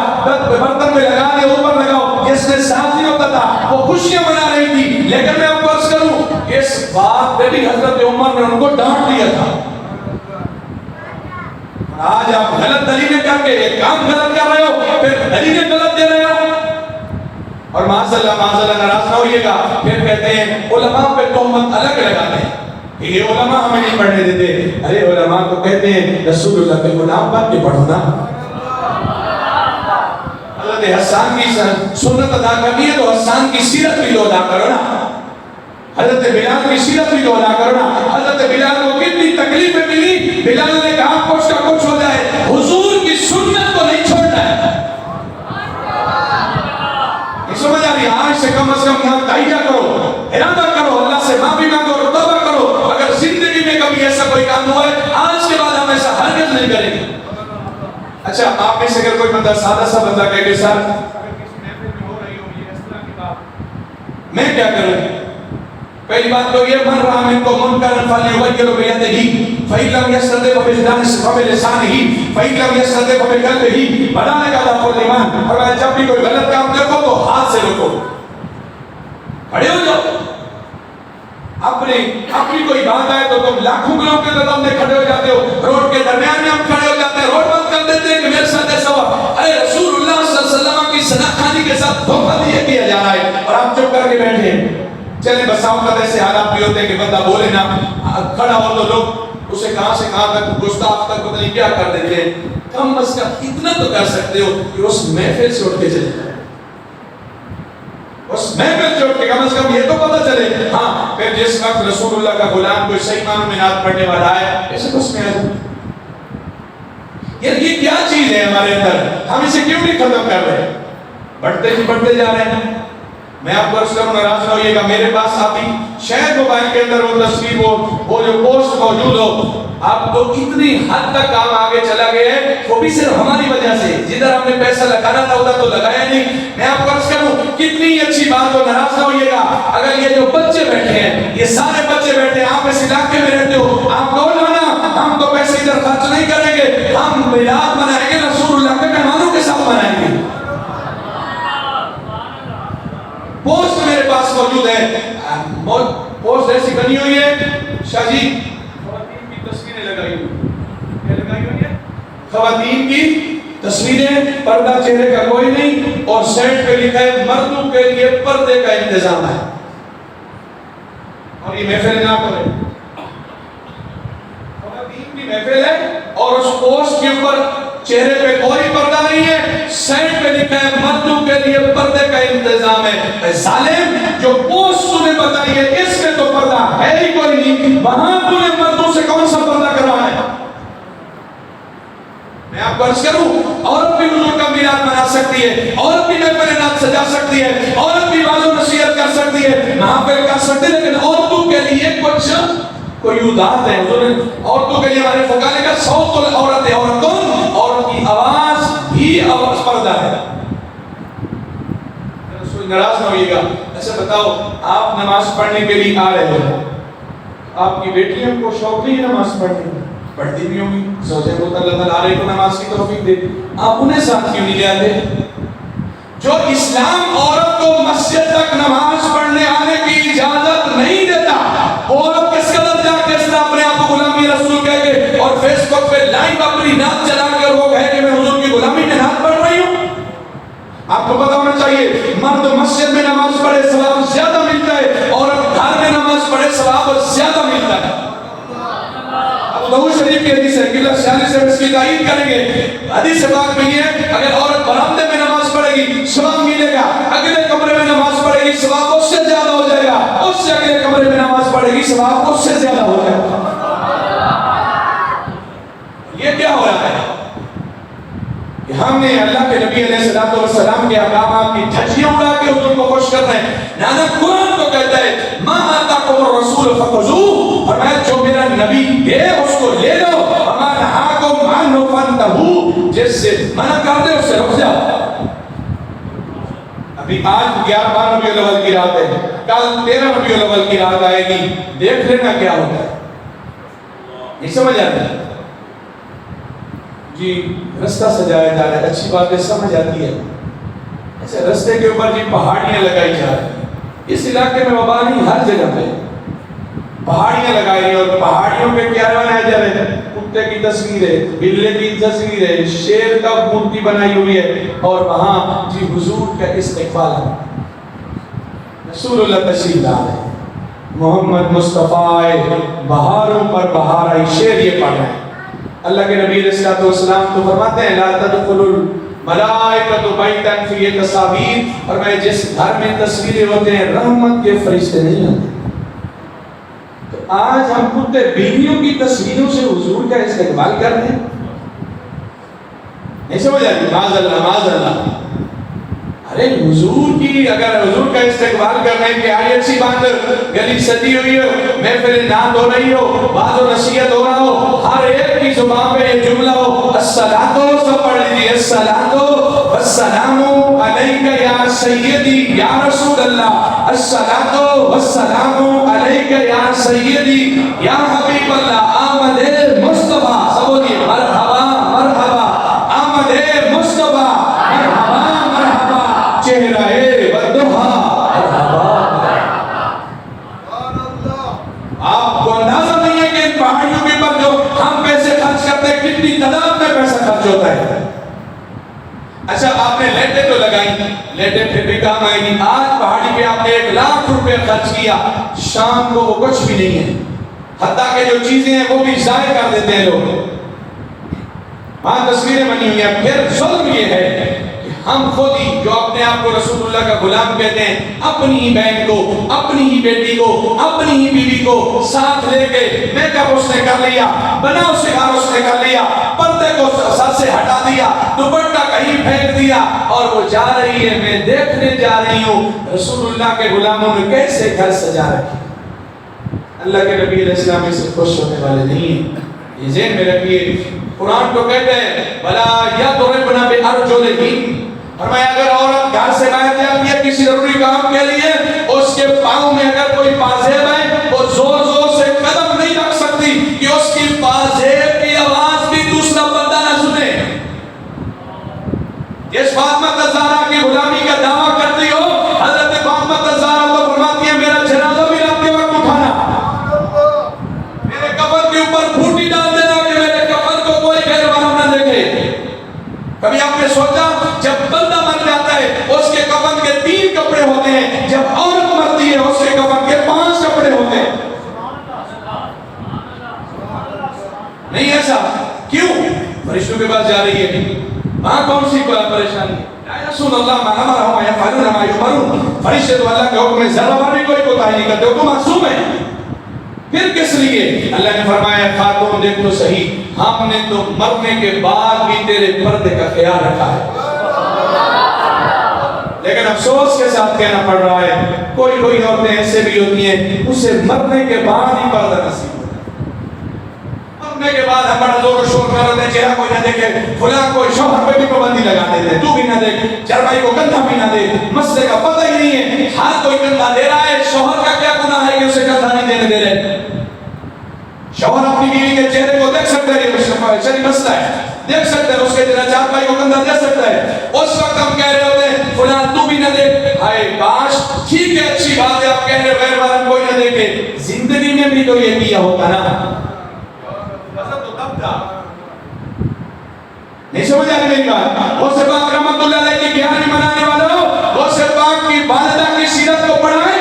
برتن میں لگا دے اوپر لگاؤ، جس میں صاف نہیں ہوتا تھا، وہ خوشیاں منا رہی تھی. لیکن میں آپ کو عرض کروں اس بات پہ بھی حضرت عمر نے ان کو ڈانٹ دیا تھا. آج آپ غلط دلیلیں کر کے ایک کام غلط کر رہے ہو، پھر دلیلیں غلط دے رہے ہو. اور معاذ اللہ ناراض نہ ہوئیے گا. پھر کہتے ہیں علماء پہ تہمت الگ لگاتے ہیں کہ یہ علماء ہمیں نہیں پڑھنے دیتے. ارے علماء تو کہتے ہیں رسول اللہ کے غلام بن کے پڑھو نا. حضرت حسان کی سنت ادا کرنی ہے تو حسان کی سیرت بھی لو ادا کرو نا. حضرت بلال کی سیرت بھی تو ادا کرو نا. حضرت بلال کو کتنی تکلیفیں ملی، بلال نے کہا کچھ کا کچھ ہو جائے حضور کی سنت کو نہیں چھوڑنا ہے. سمجھ آ رہی؟ آج سے کم از کم یہاں تہیہ کرو، ارادہ کرو، اللہ سے معافی مانگو اور توبہ کرو. اگر زندگی میں کبھی ایسا کوئی کام ہوا ہے آج کے بعد ہم ایسا ہرگز نہیں کریں گے. اچھا آپ میں سے اگر کوئی بندہ سادہ سا بندہ کہے کہ سر اگر کسی محفل میں ہو رہی ہو یہ اس طرح کی بات میں کیا کروں؟ پہلی بات تو یہ من رہا من کو منکرن فلیغیرہ بیدہ فإن لم يستطع فبلسانہ فإن لم يستطع فبقلبہ بنانے کا تھا فل ایمان. اور جب بھی کوئی غلط کام دیکھو تو ہاتھ سے روکو، کھڑے ہو جاؤ. اپنی کوئی بات آئے تو تم لاکھوں لوگوں کے درمیان میں کھڑے ہو جاتے ہو. روڈ کے درمیان میں ہم کھڑے ہو جاتے ہیں، روڈ بند کر دیتے ہیں کہ میرے ساتھ ایسا ہوا. ارے رسول اللہ صلی اللہ علیہ وسلم کی ثناخوانی کے ساتھ دھوکہ دیا کیا جا رہا ہے اور آپ چپ کر کے بیٹھے ہیں. چلے بساؤ کا ایسے حالات بھی ہوتے ہیں کہ بندہ بولے نا، کھڑا ہو تو لوگ اسے کہاں سے کہاں تک گستاخ تک پتہ نہیں کیا کر دیتے ہیں. کم از کم اتنا تو کر سکتے ہو کہ اس محفل سے اٹھ کے چلے جائے. اس محفل سے اٹھ کے کم از کم یہ تو پتہ چلے. ہاں پھر جس وقت رسول اللہ کا غلام کوئی صحیح معنوں میں نعت پڑھنے والا ہے ایسے اس میں یہ کیا چیز ہے ہمارے اندر؟ ہم اسے کیوں نہیں ختم کر رہے؟ بڑھتے جا رہے ہیں. میں آپ کو عرض کروں ناراض نہ ہوئیے گا، میرے پاس ابھی شاید موبائل کے اندر وہ تصویر وہ جو پوسٹ موجود ہو. اب تو اتنی حد تک کام آگے چلا گیا ہے، وہ بھی صرف ہماری وجہ سے. جدھر ہم نے پیسہ لگانا تھا ادھر تو لگایا نہیں. میں آپ کو عرض کروں کتنی اچھی بات ہو، ناراض نہ ہوئیے گا. اگر یہ جو بچے بیٹھے ہیں، یہ سارے بچے بیٹھے ہیں، آپ اس علاقے میں رہتے ہو، آپ کو لانا ہم تو پیسے ادھر خرچ نہیں کریں گے. ہم میلاد منائیں گے، رسول اللہ کے مہمانوں کے ساتھ منائیں گے. پوسٹ میرے پاس موجود ہے، پوسٹ ایسی بنی ہوئی ہے شاہ جی خواتین کی تصویریں لگائی ہوئی. کیا لگائی ہوئی ہے؟ خواتین کی تصویریں، پردہ چہرے کا کوئی نہیں، اور سیٹ پہ لکھا ہے مردوں پردے کا انتظام ہے. اور یہ محفل نہ کرے، خواتین کی محفل ہے اور اس پوسٹ کے اوپر چہرے پہ کوئی پردہ نہیں ہے، سائڈ پہ لکھا ہے مردوں کے لیے پردے کا انتظام ہے. اے ظالم، جو پوسٹ تو نے بتائی ہے اس میں تو پردہ ہے ہی کوئی نہیں، وہاں تو نے مردوں سے کون سا پردہ کروانا ہے؟ میں آپ کو عرض کروں، عورت بھی حضور کا میلاد منا سکتی ہے، عورت بھی محفل نعت سجا سکتی ہے، عورت بھی واعظ و نصیحت کر سکتی ہے، محافل کر سکتی ہے، لیکن عورتوں کے لیے کچھ کوئی ادات ہے. حضور نے عورتوں کے لیے ہمارے فقہاء نے کہا صوت العورت ہے، عورت کون؟ عورت کی آواز بھی آواز پردہ ہے. کوئی ناراض نہ ہوئیے گا. ایسا بتاؤ، آپ نماز پڑھنے کے لیے آ رہے ہو، آپ کی بیٹیوں کو شوق نہیں ہے نماز پڑھنے کا؟ پڑھتی بھی ہوں گی، زوجہ کو اللہ تعالیٰ علیہ کو نماز کی توفیق دے، آپ انہیں ساتھ کیوں نہیں لے آتے؟ جو اسلام عورت کو مسجد تک نماز پڑھنے آنے کی اجازت نہیں دیتا، عورت کس قدر جا کے اس نے اپنے آپ کو غلامی رسول کہہ کے اور فیس بک پہ لائیو اپنی نعت چلا کے اور وہ کہے کہ میں حضور کی غلامی میں نعت پڑھ رہی ہوں. آپ کو پتا ہونا چاہیے، مرد مسجد میں نماز پڑھے ثواب زیادہ ملتا ہے، عورت گھر میں نماز پڑھے ثواب زیادہ ملتا ہے. داؤد شریف کی حدیث ہے، قلعہ 46 سے اس کی تائید کریں گے. حدیث پاک میں یہ ہے، اگر عورت برآمدے میں نماز پڑھے گی ثواب ملے گا، اگلے کمرے میں نماز پڑھے گی ثواب اس سے زیادہ ہو جائے گا، اس سے اگلے کمرے میں نماز پڑھے گی ثواب اس سے زیادہ ہو جائے گا. یہ کیا ہو رہا ہے کہ ہم نے اللہ کے نبی علیہ السلام کے احکامات کی دھجیاں اڑا کے حضور کو خوش کر رہے ہیں. نانا قرآن کو کہتا ہے ما آتاکم الرسول فخذوہ، فرمایا جو میرا نبی دے اس کو لے لو، وما نہاکم عنہ فانتہوا، جس سے منع کر دے اس سے رک جاؤ. ابھی آج 11 ربیع الاول کی رات ہے، کل 13 ربیع الاول کی رات آئے گی، دیکھ لینا کیا ہوتا ہے. نہیں سمجھ آتا جی رستہ سجایا جا رہا ہے، اچھی بات ہے، سمجھ آتی ہے. ایسے رستے کے اوپر جی پہاڑیاں لگائی جا رہی ہیں. اس علاقے میں وبا نہیں، ہر جگہ پہ پہاڑیاں لگائی ہیں، اور پہاڑیوں پہ کیا بنایا جا رہا ہے؟ کتے کی تصویر ہے، بلے کی تصویر ہے، شیر کا مورتی بنائی ہوئی ہے، اور وہاں جی حضور کا استقبال ہے. رسول اللہ تشریف لا رہے ہیں، محمد مصطفیٰ بہاروں پر بہار آئی، شیر یہ پڑھ رہے ہیں. اللہ کے نبی علیہ السلام تو فرماتے ہیں لا تدخلوا الملائکۃ بیتا فیہ تصاویر، اور میں جس گھر میں تصویریں ہوتے ہیں رحمت کے فرشتے نہیں آتے. تو آج ہم کتے بلیوں کی تصویروں سے حضور کا استقبال کر رہے ہیں. نہیں سمجھ آتی؟ معاذ اللہ معاذ اللہ. ارے حضور کی، اگر حضور کا استقبال کرنے کی آئی اچھی بات، گلی سجی ہوئی ہو، محفل نعت ہو رہی ہو، واعظ و نصیحت ہو رہا ہو، ہر ایک کی زبان پہ یہ جملہ ہو، الصلاۃ، سب پڑھ لیجیے، الصلاۃ والسلام علیک یا سیدی یا رسول اللہ، الصلاۃ والسلام علیک یا سیدی یا حبیب اللہ، آمد مصطفیٰ، سب بولیے مرحبا مرحبا، آمد مصطفیٰ مرحبا مرحبا، چہرہ بدوہا مرحبا. آپ کو اندازہ نہیں ہے کہ ان پہاڑیوں کے پر جو ہم پیسے خرچ کرتے ہیں کتنی تعداد میں پیسہ خرچ ہوتا ہے. اچھا آپ نے لیٹیں تو لگائی، لیٹیں پھر بھی کام آئے گی. آج پہاڑی پہ آپ نے 1 لاکھ روپے خرچ کیا، شام کو وہ کچھ بھی نہیں ہے، حتیٰ کہ جو چیزیں ہیں وہ بھی ضائع کر دیتے ہیں لوگ. وہاں تصویریں بنی ہوئی ہیں. پھر ظلم یہ ہے کہ ہم خود ہی جو اپنے آپ کو رسول اللہ کا غلام کہتے ہیں، اپنی ہی بہن کو، اپنی ہی بیٹی کو، اپنی ہی بیوی کو ساتھ لے کے میک اپ اس نے کر لیا، بناؤ شکار اس نے کر لیا، پردے کو سر سے ہٹا دیا، دوپٹہ کہیں پھینک دیا، اور وہ جا رہی ہے میں دیکھنے جا رہی ہوں رسول اللہ کے غلاموں نے کیسے گھر سجا رکھے. اللہ کے نبی علیہ السلام سے خوش ہونے والے نہیں ہیں. یہ ذہن میں رکھیے. قرآن کو کہتے ہیں بلا یضربن بارجلہن، فرمایا اگر عورت گھر سے باہر جاتی ہے کسی ضروری کام کے لیے، اس کے پاؤں میں اگر کوئی پازیب ہے وہ زور زور سے قدم نہیں رکھ سکتی کہ اس کی پازیب کی آواز بھی دوسرا بندہ نہ سنے. جس فاطمہ الزہرا کی غلامی کا دعویٰ کرتی ہو، حضرت فاطمہ الزہرا تو فرماتی ہے میرا جنازہ بھی رات کے وقت اٹھانا، میرے کفن کے اوپر پھوٹی ڈال دینا کہ میرے کفن کو کوئی غیر محرم نہ دیکھے. کبھی آپ نے سوچا جب بندہ مر جاتا ہے اس کے کفن کے 3 کپڑے ہوتے ہیں، جب پاس جا رہی ہے، وہاں کون سی کوئی پریشانی؟ یا رسول اللہ ما امرهم یفعلون ما یؤمرون، فرشتے تو اللہ کے حکم میں ذرہ بھر بھی کوئی کوتاہی نہیں کرتے، وہ تو معصوم ہے، پھر کس لیے؟ اللہ نے فرمایا خاتون دیکھ تو صحیح، ہم نے تو مرنے کے بعد بھی تیرے پردے کا خیال رکھا ہے، لیکن افسوس کے ساتھ کہنا پڑ رہا ہے کوئی عورتیں ایسے بھی ہوتی ہیں اسے مرنے کے بعد ہی پردہ نصیب ہوتا ہے، مرنے کے بعد ہم بڑا زور و شور کر رہے ہیں، چہرہ کوئی نہ دیکھے، فلاں کوئی شوہر پہ بھی پابندی لگا دیتے ہیں، تو بھی نہ دیکھ، چربائی کو کندھا بھی نہ دے، مسئلے کا پتہ ہی نہیں ہے، ہر کوئی کندھا دے رہا ہے، شوہر کا کیا گناہ ہے کہ اسے کندھا نہیں دینے دے رہے؟ شوہر اپنی بیوی کے چہرے کو دیکھ سکتا ہے، یہ شرعی مسئلہ ہے، دیکھ سکتا ہے، اس کے جنہ چارپائی کو کندھا دے سکتا ہے، اس وقت ہم کہہ رہے ہوتے ہیں فلاں تو بھی نہ دیکھ، ہائے کاش، ٹھیک ہے اچھی بات ہے آپ کہہ رہے غیر محرم کوئی نہ دیکھے، زندگی میں بھی تو یہ کیا ہوتا نا، پسند تو تب تھا، نہیں سمجھ آ رہی میری بات؟ غوث پاک رحمت اللہ علیہ کی 11ویں منانے والا ہو، غوث پاک کی والدہ کی سیرت کو پڑھائیں،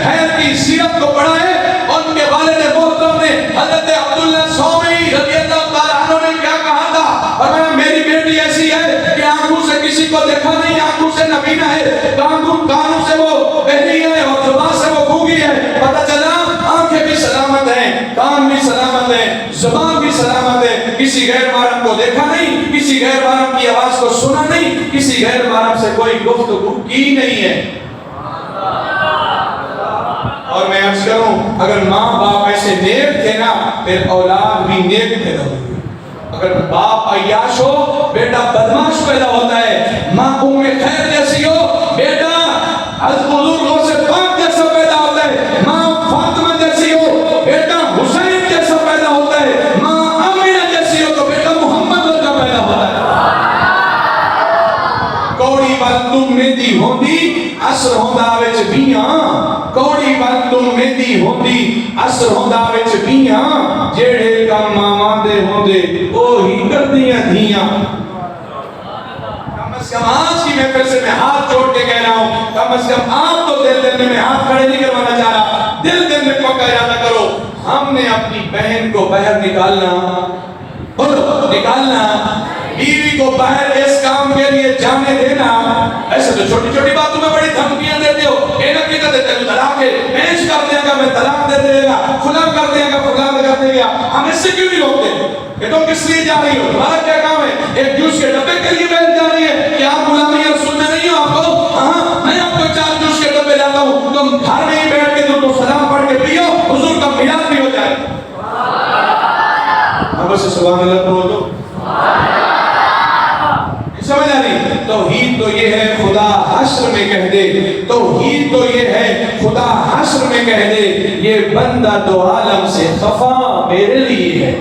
خیر کی سیرت کو پڑھائے، ان کے والد محترم نے حضرت عبداللہ سومی رضی اللہ تعالیٰ عنہ نے کیا کہا تھا، اور میری بیٹی ایسی ہے کہ آنکھوں سے کسی کو دیکھا نہیں، آنکھوں سے نبینا ہے، کانوں سے وہ بہری ہے اور زبان سے وہ گونگی ہے، پتہ چلا آنکھیں بھی سلامت ہیں، کان بھی سلامت ہیں، زبان بھی سلامت ہے، کسی غیر محرم کو دیکھا نہیں، کسی غیر محرم کی آواز کو سنا نہیں، کسی غیر محرم سے کوئی گفتگو کی نہیں ہے۔ اور میں عرض کروں اگر ماں باپ ایسے نیک تھے نا پھر اولاد بھی نیک پیدا ہوگی، اگر باپ عیاش ہو بیٹا بدماش پیدا ہوتا ہے، ماں ام خیر جیسی ہو بیٹا حضرت غوث پاک جیسا پیدا ہوتا ہے، ماں فاطمہ جیسی ہو بیٹا حسین جیسا پیدا ہوتا ہے، ماں آمنہ جیسی ہو تو بیٹا محمد جیسا پیدا ہوتا ہے۔ کوڑی بندوں میں دی ہوندی اثر ہوندا وچ بیاں، کوڑی بندوں میں دی ہوندی اثر ہوندا وچ بیاں، جیڑے کم ماواں دے ہوندے اوہی کردیاں دھیاں۔ کم از کم آج کی محفل سے میں ہاتھ چھوڑ کے کہہ رہا ہوں، کم از کم آپ تو دل میں ہاتھ کھڑے نہیں کروانا چاہ رہا، دل میں پکا ارادہ کرو، ہم نے اپنی بہن کو باہر نکالنا، بیوی کو باہر اس کام کے لیے جانے دینا، ایسے تو چھوٹی چھوٹی باتوں میں بڑی دھمکیاں دیتے ہو، اینا کی کہتے ہیں طلاق ہے، پینچ کر دیا گا میں طلاق دے دے گا، فلاں کر دیا گا فلاں کر دے گا، ہم اس سے کیوں نہیں روکتے کہ تم کس لیے جا رہی ہو، تمہارا کیا کام ہے؟ ایک جوس کے ڈبے کے لیے بہن جا رہی ہے کہ آپ غلامی رسول میں نہیں ہو، آپ کو ہاں میں آپ کو 4 جوس کے ڈبے لاتا ہوں، تم گھر میں ہی بیٹھ کے تم کو سلام پڑھ کے پیو، حضور کا میلاد بھی ہو جائے۔ اب اسے سبحان اللہ پڑھو تو سمجھ آ رہی؟ توحید تو یہ ہے خدا حشر میں کہہ دے، توحید تو یہ ہے خدا حشر میں کہہ دے، یہ بندہ تو عالم سے خفا میرے لیے ہے۔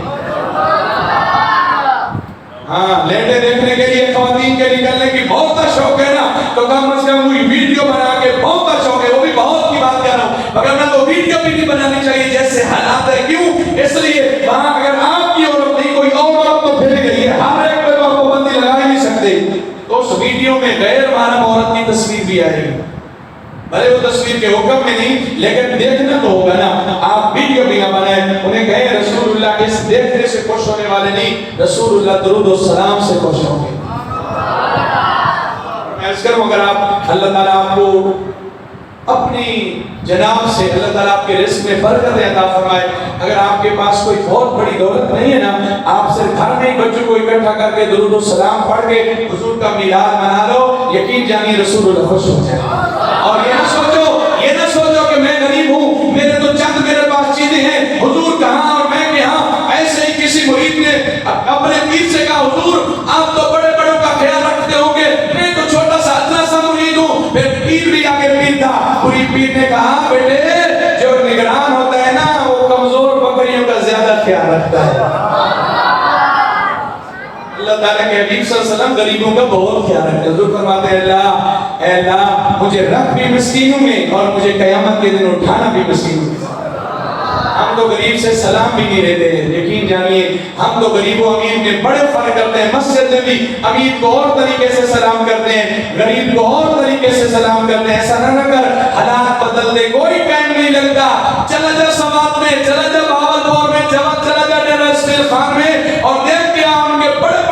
ہاں لیٹے دیکھنے کے لیے خواتین کے نکلنے کی بہت شوق ہے نا، تو کم از کم وہی ویڈیو بنا کے بہت شوق ہے، وہ بھی بہت کی بات کر رہا ہوں، مگر نہ تو ویڈیو بھی نہیں بنانی چاہیے جیسے حالات ہے، کیوں؟ اس لیے وہاں اگر آپ کی عورت نہیں کوئی اور عورت تو پھر گئی ہے، ہر ایک پہ تو آپ پابندی لگا ہی نہیں سکتے، تو اس ویڈیو میں غیر محرم عورت کی تصویر بھی آئے گی، بھلے وہ تصویر کے حکم میں نہیں لیکن دیکھنا تو ہوگا نا، آپ ویڈیو بھی نہ بنائیں، انہیں کہیں رسول اللہ اس دیکھنے سے خوش ہونے والے نہیں، رسول اللہ درود و سلام سے خوش ہوں گے۔ میں عرض کروں اگر آپ اللہ تعالیٰ آپ کو اپنی جناب سے اللہ تعالیٰ آپ کے رزق میں برکت عطا فرمائے، اگر آپ کے پاس کوئی بہت بڑی دولت نہیں ہے نا، آپ صرف گھر میں ہی بچوں کو اکٹھا کر کے درود و سلام پڑھ کے حضور کا میلاد منا لو، یقین جانیے رسول اللہ خوش ہو جائے۔ اور یہ نہ سوچو کہ میں غریب ہوں، میرے تو چند میرے پاس چیزیں ہیں، حضور کہاں اور میں کہاں، ایسے ہی کسی مرید نے اپنے پیر سے کہا حضور آپ تو بڑے بڑوں کا خیال رکھتے ہوں گے، میں تو چھوٹا سا اتنا سا مرید ہوں، پھر پیر بھی آگے پیر تھا، پوری پیر نے کہا بیٹے جو نگران ہوتا ہے نا وہ کمزور بکریوں کا زیادہ خیال رکھتا ہے۔ اللہ تعالیٰ کے حبیب صلی اللہ علیہ وسلم غریبوں کا بہت خیال رکھتے ہیں، حضور فرماتے ہیں اے اللہ مجھے رکھ بھی مسکینوں میں اور مجھے قیامت کے دن اٹھانا بھی مسکینوں میں۔ ہم تو غریب سے سلام بھی نہیں لیتے ہیں، یقین جانیے ہم تو غریب و امیر میں بڑے فرق کرتے ہیں، مسجد میں بھی امیر کو اور طریقے سے سلام کرتے ہیں، غریب کو اور طریقے سے سلام کرتے ہیں، ایسا نہ کر حالات بدل دے، کوئی ٹائم نہیں لگتا، چلا جا سوات میں، چلا جا بہاولپور میں، چلا جا ڈیرہ اسماعیل خان میں اور دیکھ کے ان کے بڑے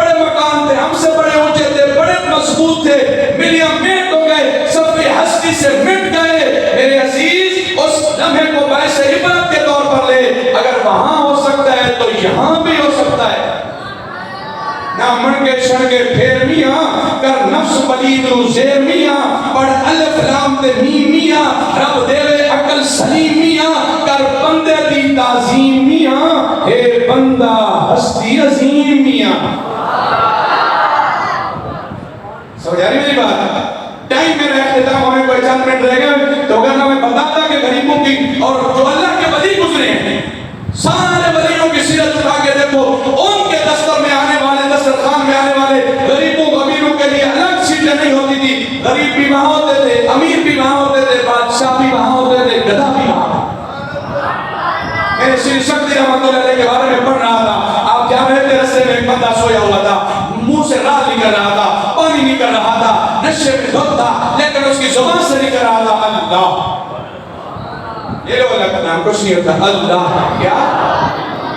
لمحے کو باعث عبرت کے طور پر لے. اگر وہاں ہو سکتا ہے تو یہاں بھی ہو سکتا ہے. نہ من کے شن کے پھیر میاں کر نفس پلید رو زیر میاں پڑھ الف لام تے میم میاں رب دیوے عقل سلیم میاں کر بندے دی تعظیم میاں اے بندہ ہستی عظیم میاں. سمجھ آ رہی میری بات؟ ٹائم میرا اختتام ہونے کو چند منٹ رہ گئے تو اگر میں بتاتا کہ غریبوں کی اور جو اللہ کے ولی گزرے ہیں سارے ولیوں کی سیرت اٹھا کے دیکھو, ان کے دستر میں آنے والے, دسترخوان میں آنے والے غریبوں امیروں کے لیے الگ سیٹیں نہیں ہوتی تھی. غریب بھی وہاں ہوتے تھے, امیر بھی وہاں ہوتے تھے, بادشاہ بھی وہاں ہوتے تھے, گدھا بھی وہاں. میں شری شکتی رحمت اللہ علیہ کے بارے میں پڑھ رہا تھا. آپ جا رہے تھے, رستے میں ایک بندہ سویا ہوا تھا, منہ سے راہ نکل رہا تھا, پانی نکل رہا تھا, نشے میں دھت تھا, لیکن اس کی زبان سے نکل رہا تھا اللہ. یہ لو اللہ کا نام کچھ نہیں ہوتا اللہ. کیا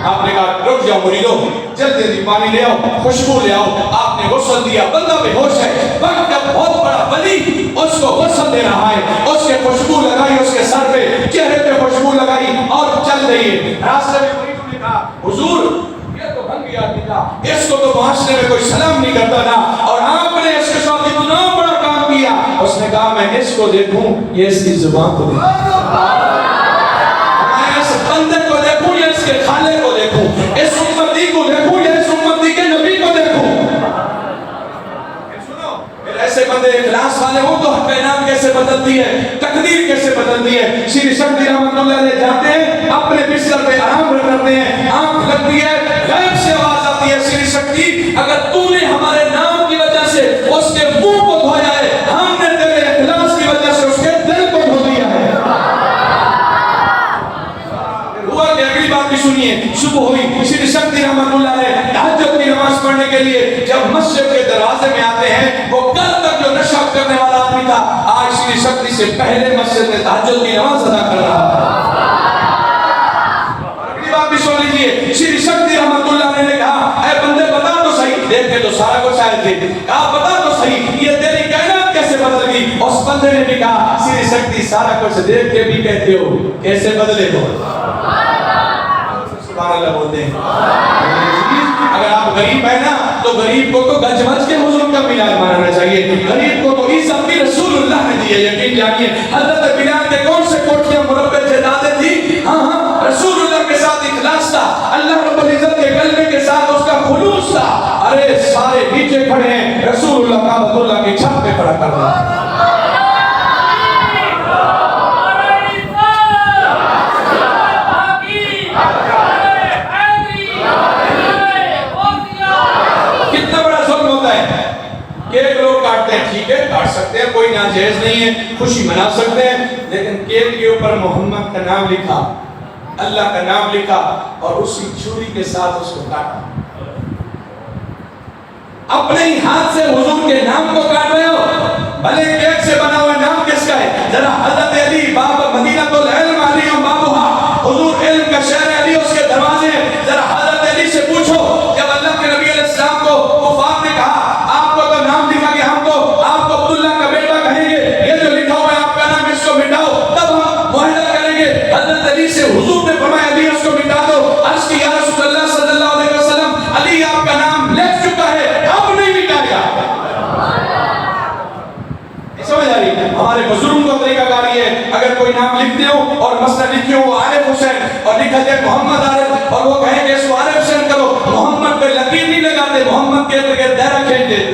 آپ نے کہا رک جاؤ مریدو, جلدی جلدی پانی لے آؤ, خوشبو لے آؤ. آپ نے غسل دیا, بندہ بے ہوش ہے. وقت جب بہت بڑا ولی اس کو غسل دے رہا ہے, اس کے خوشبو لگائی, اس کے سر پہ چہرے پہ خوشبو لگائی اور چل رہی ہے. راستے میں مریدوں نے کہا حضور یہ تو بھنگی آدمی تھا, اس کو تو معاشرے میں کوئی سلام نہیں کرتا تھا, اور آپ نے اس کے ساتھ اتنا بڑا کام کیا. اس نے کہا میں اس کو دیکھوں, یہ اس کی زبان کو دیکھوں, میں اس بندے کو دیکھوں یا اس کے خالے کو دیکھوں, اس امتی کو دیکھوں یا اس امتی کے نبی کو دیکھوں. سنو, ایسے بندے اخلاص والے ہوں تو کائنات کیسے بدلتی ہے, تقدیر کیسے بدلتی ہے. شری شکتی رحمت اللہ علیہ جاتے ہیں, اپنے بستر پہ آرام کرتے ہیں, آنکھ لگتی ہے, غیب سے آواز آتی ہے, شری شکتی اگر تو نے ہمارے نام کی وجہ سے اس کے منہ کو دھویا ہے, ہم نے تیرے اخلاص کی وجہ سے اس کے دل کو دھو دیا ہے. ہوا کہ اگلی بات بھی سنیے. صبح ہوئی, شری شکتی رحمت اللہ علیہ تہجد کی نماز پڑھنے کے لیے جب مسجد کے دروازے میں آتے ہیں, وہ کل تک جو نشہ کرنے والا آدمی تھا آج شری شکتی سے پہلے مسجد میں تہجد کی نماز ادا کر رہا ہے. اگلی بات بھی سن لیجیے. شری شکتی رحمت اللہ علیہ نے کہا اے بندے بتا تو صحیح, دیکھے تو سارا کچھ آئے تھے, کہا بتا تو صحیح یہ تیری کائنات کیسے بدل گئی. اس بندے نے بھی کہا شری شکتی سارا کچھ دیکھ کے بھی کہتے ہو کیسے بدلے ہو. سبحان اللہ بولتے ہیں. اگر آپ غریب ہیں نا تو غریب کو تو گج وج کے حضور کا میلاد ماننا چاہیے. غریب کو تو عیسیٰ بھی رسول اللہ نے دی ہے, یقین جانیے. حضرت بلال کے کون سے کوٹھیاں مربع جائیدادیں تھی, ہاں ہاں رسول اللہ کے ساتھ اخلاص تھا, اللہ رب العزت کے کلمے کے ساتھ اس کا خلوص تھا. ارے سارے نیچے کھڑے ہیں, رسول اللہ کعبۃ اللہ کی چھت پہ کھڑا کر رہا ہے. کیک لوگ کاٹتے ہیں, ٹھیک ہے کاٹ سکتے ہیں, کوئی ناجائز نہیں ہے, خوشی منا سکتے ہیں, لیکن کیک کے اوپر محمد کا نام لکھا, اللہ کا نام لکھا اور اسی چھری کے ساتھ اس کو کاٹا. اپنے ہی ہاتھ سے حضور کے نام کو کاٹ رہے ہو, بھلے کیک سے بنا ہوا نام کس کا ہے. ذرا حضرت علی باب مدینۃ العلم علی بابھا, حضور علم کا شہر علی اس کے دروازے ہیں. ذرا حضرت علی سے پوچھو جب اللہ کے نبی علیہ السلام کو کفار نے کہا آپ کو تو نام لکھا کہ ہم تو آپ کو عبداللہ کا بیٹا کہیں گے, یہ جو لکھا ہوا ہے آپ کا نام اس کو مٹاؤ تب ہم معاہدہ کریں گے. حضرت علی سے حضور نے فرمایا علی اس کو مٹا دو. عرض کی یا رسول اللہ صلی اللہ علیہ وسلم علی آپ کا نام لکھ چکا ہے, اب نہیں مٹائے گا. سمجھ آ رہی ہے. ہمارے بزرگوں کا طریقہ کاری ہے, اگر کوئی نام لکھتے ہو اور مسئلہ لکھے ہو عارف حسین اور لکھا جائے محمد عارف اور وہ کہیں کہ اس کو عارف حسین کرو, محمد پہ لکیر نہیں لگاتے, محمد کے بغیر دائرہ کھینچ دیتے.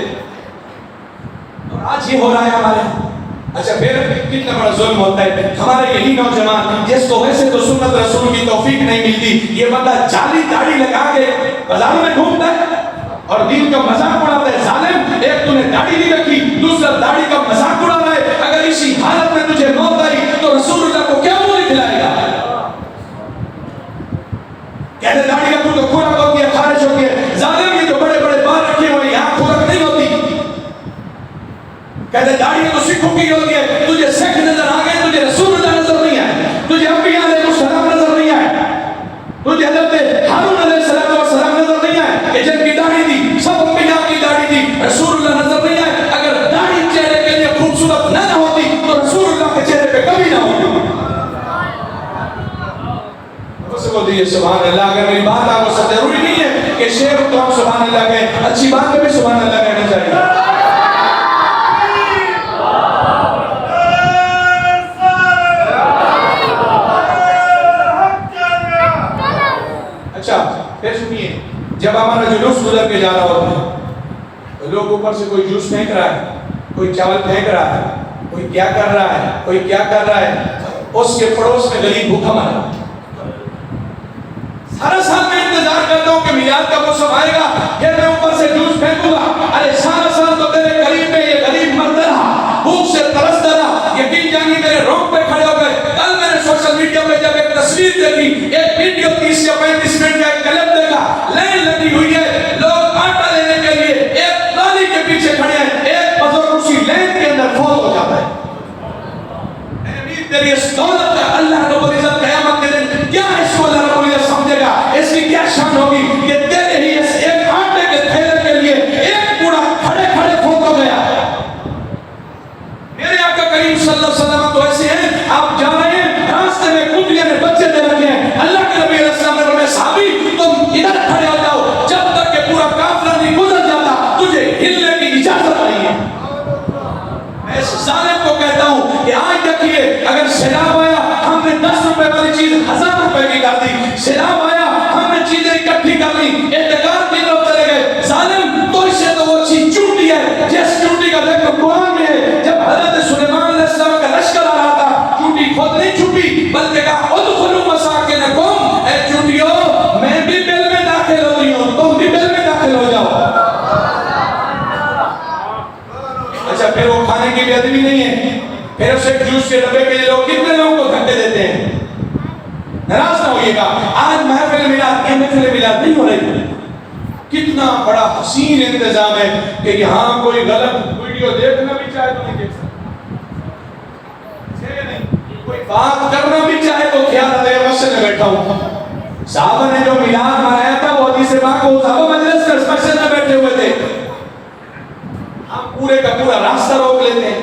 اور آج یہ ہو رہا ہے ہمارے. اچھا پھر کتنا بڑا ظلم ہوتا ہے. ہمارے یہی نوجوان جس کو ویسے تو سنت رسول کی توفیق نہیں ملتی, یہ بندہ جعلی داڑھی لگا کے بازاروں میں گھومتا ہے اور دین کا مذاق اڑاتا ہے. ظالم, ایک تو نے داڑھی نہیں رکھی, دوسرا داڑھی کا مذاق اڑا رہا ہے. اگر اسی حالت میں تجھے موت آئی تو رسول اللہ کو کیا منہ دکھلائے گا. کہتے داڑھی کا تو خوراک ہوتی ہے, خارش ہوتی ہے. ظالم, یہ تو بڑے بڑے بال رکھے ہوئے, یہاں خوراک نہیں ہوتی. کہتے داڑھی تو سکھوں کی ہوتی ہے, تجھے سکھ نظر آ گئے, تجھے رسول اللہ نظر نہیں آئے, تجھے انبیاء علیہ السلام نظر نہیں آئے, تجھے حضرت ہارون علیہ السلام نظر نہیں آئے کہ جن کی داڑھی تھی سب انبیاء کی داڑھی تھی, رسول اللہ نظر نہیں آئے. اگر داڑھی چہرے کے لیے خوبصورت بولیے سبحان اللہ. اگر میری بات آپ کو ضروری نہیں ہے کہ شعر تو ہم سبحان اللہ کہیں, اچھی بات پہ بھی سبحان اللہ کہنا چاہیے. اچھا پھر سنیے, جب ہمارا جلوس گزر کے جا رہا ہوتا ہے تو لوگ اوپر سے کوئی جوس پھینک رہا ہے, کوئی چاول پھینک رہا ہے, کوئی کیا کر رہا ہے, کوئی کیا کر رہا ہے, اس کے پڑوس میں غریب بھوکا مر رہا ہے. سارا سال میں انتظار کرتا ہوں کہ میلاد کا موسم آئے گا, پھر میں اوپر سے جوس پھینکوں گا. ارے سارا سال تو تیرے قریب میں یہ غریب مرتا رہا, بھوک سے ترستا رہا, یقین جانیے میرے رونگ پہ کھڑے ہو گئے. کل میں نے سوشل میڈیا پہ جب ایک تصویر دیکھی, ایک ویڈیو 30 یا 35 منٹ کا ایک کلپ دیکھا, لائن لگی ہوئی ہے, لوگ آٹا لینے کے لیے ایک ٹرالی کے پیچھے کھڑے ہیں, ایک بزرگ اسی لائن کے اندر فوت ہو جاتا ہے. تیری اس دولت کا اللہ رب العزت قیامت کے دن کیا اس کو اللہ رب العزت سمجھے گا, اس کی کیا شان ہوگی کہ تیرے ہی اس ایک آٹے کے تھیلے کے لیے ایک بوڑھا کھڑے کھڑے فوت ہو گیا. میرے آقا کریم صلی اللہ علیہ وسلم تو ایسے ہیں, آپ جا رہے ہیں راستے میں کتلیاں نے بچے دے رکھے ہیں, اللہ کے نبی علیہ السلام نے فرمایا صحابی تم ادھر کھڑے ہو جاؤ, جب تک کہ پورا قافلہ نہیں گزر جاتا تجھے ہلنے کی اجازت نہیں ہے. میں اس ظالم کو کہتا ہوں کہ آج دیکھیے, اگر سیلاب آیا ہم نے 10 روپے والی چیز 1000 روپے کی کر دی, سیلاب آیا ہم نے چیزیں اکٹھی کر لی, اعتقاد کی طرف چلے گئے. ظالم تو اس سے تو وہ چیز چوٹی ہے جس چوٹی کا ذکر قرآن میں ہے. جب حضرت سلیمان علیہ السلام کا لشکر آ رہا تھا, چوٹی خود نہیں چھپی بلکہ کہا ادخلوا مساکنکم, اے چوٹیو میں بھی بل میں داخل ہو رہی ہوں, تم بھی بل میں داخل ہو جاؤ. اچھا پھر وہ کھانے کی بھی ادبی نہیں ہے, پھر اسے جوس کے ڈبے کے لیے لوگ کتنے لوگوں کو دھکے دیتے ہیں. ناراض نہ ہوئیے گا, آج محفل میلاد یہ محفل میلاد نہیں ہو رہی. کتنا بڑا حسین انتظام ہے کہ یہاں کوئی غلط ویڈیو دیکھنا بھی چاہے تو نہیں دیکھ سکتا, کوئی بات کرنا بھی چاہے تو خیال ہے مسجد میں بیٹھا ہوں. صحابہ نے جو میلاد منایا تھا وہ حدیث پاک وہ صحابہ مجلس میں مسجد میں بیٹھے ہوئے تھے. ہم پورے کا پورا راستہ روک لیتے ہیں,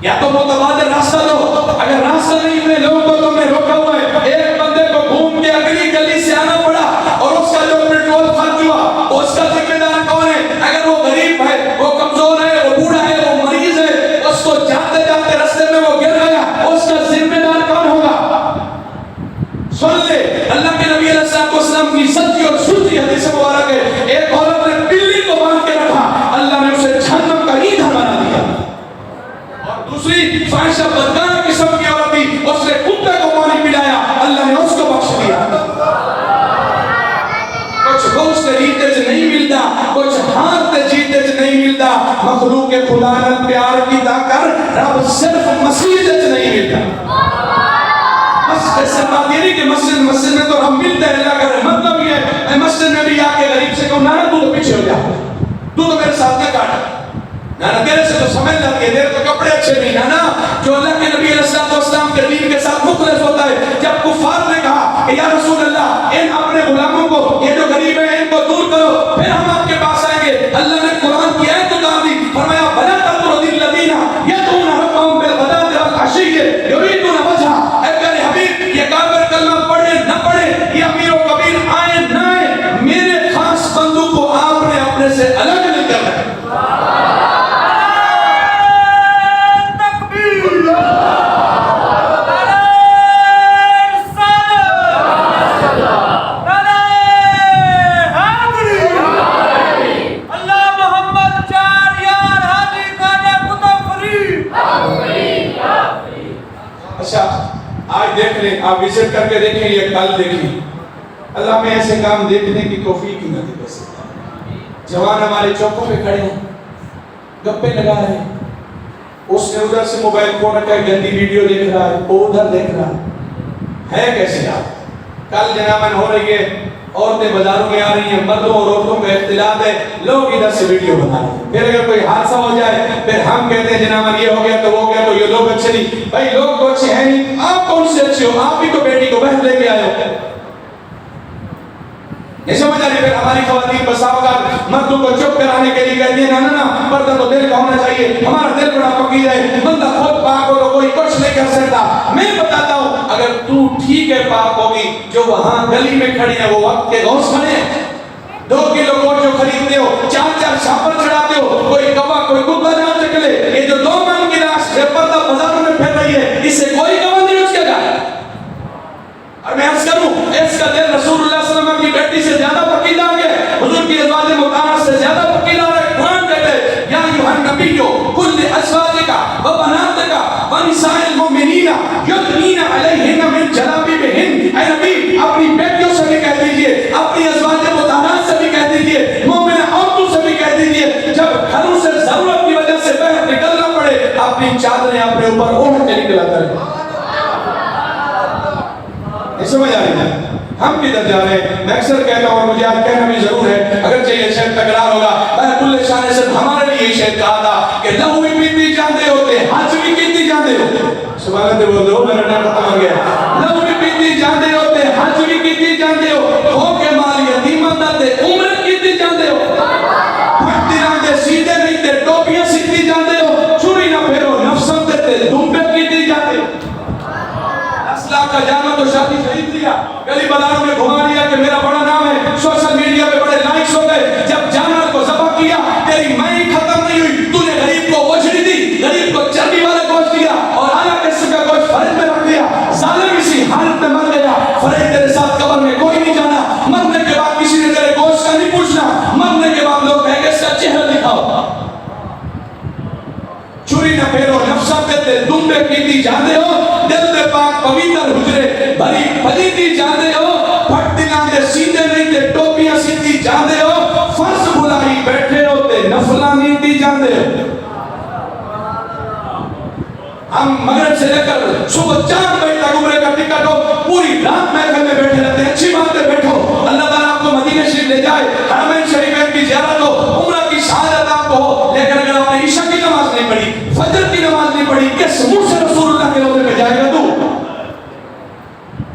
یا تو متبادل راستہ دو, اگر راستہ نہیں اتنے لوگوں کو تم نے روکا ہوا ہے, ایک بندے کو گھوم کے اگلی گلی سے آنا پڑا اور اس کا جو پیٹرول خرچ ہوا اس کا ذمہ دار کون ہے؟ اگر وہ غریب ہے, وہ کمزور ہے, وہ بوڑھا ہے, وہ مریض ہے, اس کو جاتے جاتے راستے میں وہ گر گیا, اس کا ذمہ دار کون ہوگا؟ سن لے, اللہ کے نبی علیہ السلام کی سچی اور سچی حدیث مبارک ہے, ایک عورت نے بلی کو باندھ کے رکھا, اللہ نے اسے جہنم کا ایندھن بنا دیا. دوسری فاحشہ بدکار قسم کی عورت تھی, اس نے کتے کو پانی پلایا, اللہ نے اس کو بخش دیا. کچھ گوشت جیتے سے نہیں ملتا, کچھ ہاتھ جیتے سے نہیں ملتا, مخلوق خدا نال پیار کی کر رب صرف مسیح سے نہیں ملتا. اس سے بات یہ نہیں کہ مسجد میں تو رب ملتا ہے, اللہ کا مطلب یہ ہے مسجد میں بھی آ کے غریب سے کہوں نانا تو پیچھے ہو جا, تو میرے ساتھ نہ کاٹا, نانا تیرے سے تو سمجھ لگتی ہے, تیرے تو کپڑے اچھے نہیں. نانا جو اللہ کے نبی علیہ السلام کے دین کے ساتھ مخلص ہوتا ہے, جب کفار نے کہا کہ یا رسول اللہ ان اپنے غلاموں کو, یہ جو غریب ہیں ان کو دور کرو, پھر ہم آپ کے پاس آئیں گے, اللہ نے قرآن کی آیت اتار دی, فرمایا بلا تطردوا الذین یدعون ربهم بالغداۃ والعشی یریدون وجہہ. اے پیارے حبیب, یہ کافر کلمہ پڑھے نہ پڑھے, یہ امیر و کبیر آئے نہ آئے, میرے خاص بندوں کو آپ نے اپنے سے الگ نہیں کرنا ہے. اچھا آج دیکھ لیں, آپ وزٹ کر کے دیکھیں, یہ کل دیکھیں, اللہ میں ایسے کام دیکھنے کی توفیق ہی نہ دے. بس جوان ہمارے چوکوں پہ کھڑے ہیں, گپے لگا رہے ہیں, اس نے ادھر سے موبائل فون رکھا ہے, گندی ویڈیو دیکھ رہا ہے, وہ ادھر دیکھ رہا ہے کیسے آپ. کل جنامن ہو رہی ہے, عورتیں بازاروں میں آ رہی ہیں, مردوں اور عورتوں کا اختلاط ہے, لوگ ادھر سے ویڈیو بنا رہے ہیں. پھر اگر کوئی حادثہ ہو جائے پھر ہم کہتے ہیں جناب یہ ہو گیا تو وہ گیا تو یہ لوگ اچھے نہیں. بھائی لوگ تو اچھے ہیں نہیں, آپ کون سے اچھے ہو, آپ بھی تو بیٹی کو بہن لے کے آئے ہو. یہ سمجھ آئے. پھر ہماری خواتین بساوقات مردوں کو چپ کرانے کے لیے کہتی ہیں نا نا پردہ تو دل کا ہونا چاہیے, ہمارا دل بڑا فقیر ہے, بندہ خود پاک ہو تو کوئی کچھ نہیں کر سکتا. میں بتاتا ہوں اگر تو ٹھیک ہے پاک ہوگی, جو وہاں گلی میں کھڑی ہے وہ وقت کے غوث بنے. 2 کلو گوشت جو خریدتے ہو, 4 شاپر چڑھاتے ہو, کوئی کوا کوئی کتا نہ چکلے. یہ جو 2 من کی لاش بے پردہ بازاروں میں پھر رہی ہے, اس سے کوئی گواہ نہیں اٹھ کے گا. اور میں عرض کروں اس کا دل رسول اللہ صلی اللہ علیہ وسلم کی بیٹی سے زیادہ پکیدہ ہے, حضور کی ازواج مطہرات سے زیادہ پکیدہ ہے. قرآن کہتے ہیں یا ایھا النبی قل لازواجک وبناتک ونساء المؤمنین یدنین علیہن من جلابیبہن. اے نبی اپنی بیٹیوں سے بھی کہہ دیجئے, اپنی ازواج مطہرات سے بھی کہہ دیجئے, مومن عورتوں سے بھی کہہ دیجئے, جب گھروں سے ضرورت کی وجہ سے باہر نکلنا پڑے اپنی چادریں اپنے اوپر اوڑھ کے نکلا کریں. سمجھ آ رہی ہے ہم کدھر جا رہے ہیں؟ میں اکثر کہتا ہوں اور مجھے آج کہنا بھی ضرور ہے, اگرچہ یہ شاید تکرار ہوگا, میں کل شان سے ہمارے لیے یہ شاید کہا تھا کہ لہو بھی پیتی جانتے ہوتے, حج بھی کیتی جانتے ہوتے. سبحان اللہ بول دو, میرا ٹائم ختم ہو گیا. لہو بھی پیتی جانتے ہوتے, حج بھی کیتی جانتے ہو کے مال یتیماں دے عمر کیتی جانتے ہو, پھٹتی راندے سیدھے نہیں تے ٹوپیاں سیدھی جانتے ہو, چوری نہ پھیرو نفسوں تے دھومپے کیتی جانتے ہو. 10 لاکھ کا جامع تو شادی خرید لیا, گلی بازاروں میں گھما لیا کہ میرا بڑا نام ہے, سوشل میڈیا پہ بڑے لائکس ہو گئے. جب جانور کو ذبح کیا تیری مائی ختم نہیں ہوئی, تو نے غریب کو وجڑی دی, غریب کو چربی والا گوشت دیا اور اعلیٰ قسم کا گوشت فرج میں رکھ دیا. ظالم اسی حالت میں مر گیا. فرج تیرے ساتھ قبر میں کوئی نہیں جانا, مرنے کے بعد کسی نے تیرے گوشت کا نہیں پوچھنا, مرنے کے بعد لوگ کہیں گے اس کا چہرہ دکھاؤ. چوری نہ پھیرو نفساں تے دمبے کیتی جاندے ہو, دل دے پاک پویتر حجرے بھری پلیتی جاندے ہو, پھٹ دلاں دے سیدھے نہیں تے ٹوپیاں سیدھی جاندے ہو, فرض بھلائی بیٹھے ہو تے نفلاں نیتی جاندے ہو. ہم مغرب سے لے کر صبح 4 بجے تک عمرے کا ٹکٹ ہو, پوری رات محفل میں بیٹھے رہتے ہیں. اچھی بات ہے بیٹھو, اللہ تعالیٰ آپ کو مدینہ شریف لے جائے, حرمین شریفین کی زیارت ہو, عمرہ کی شہادت آپ کو ہو, لیکن اگر آپ نے عشاء کی نماز نہیں پڑھی, فجر کی نماز نہیں پڑھی, کس منہ سے رسول اللہ کے روضے پہ جائے گا تو؟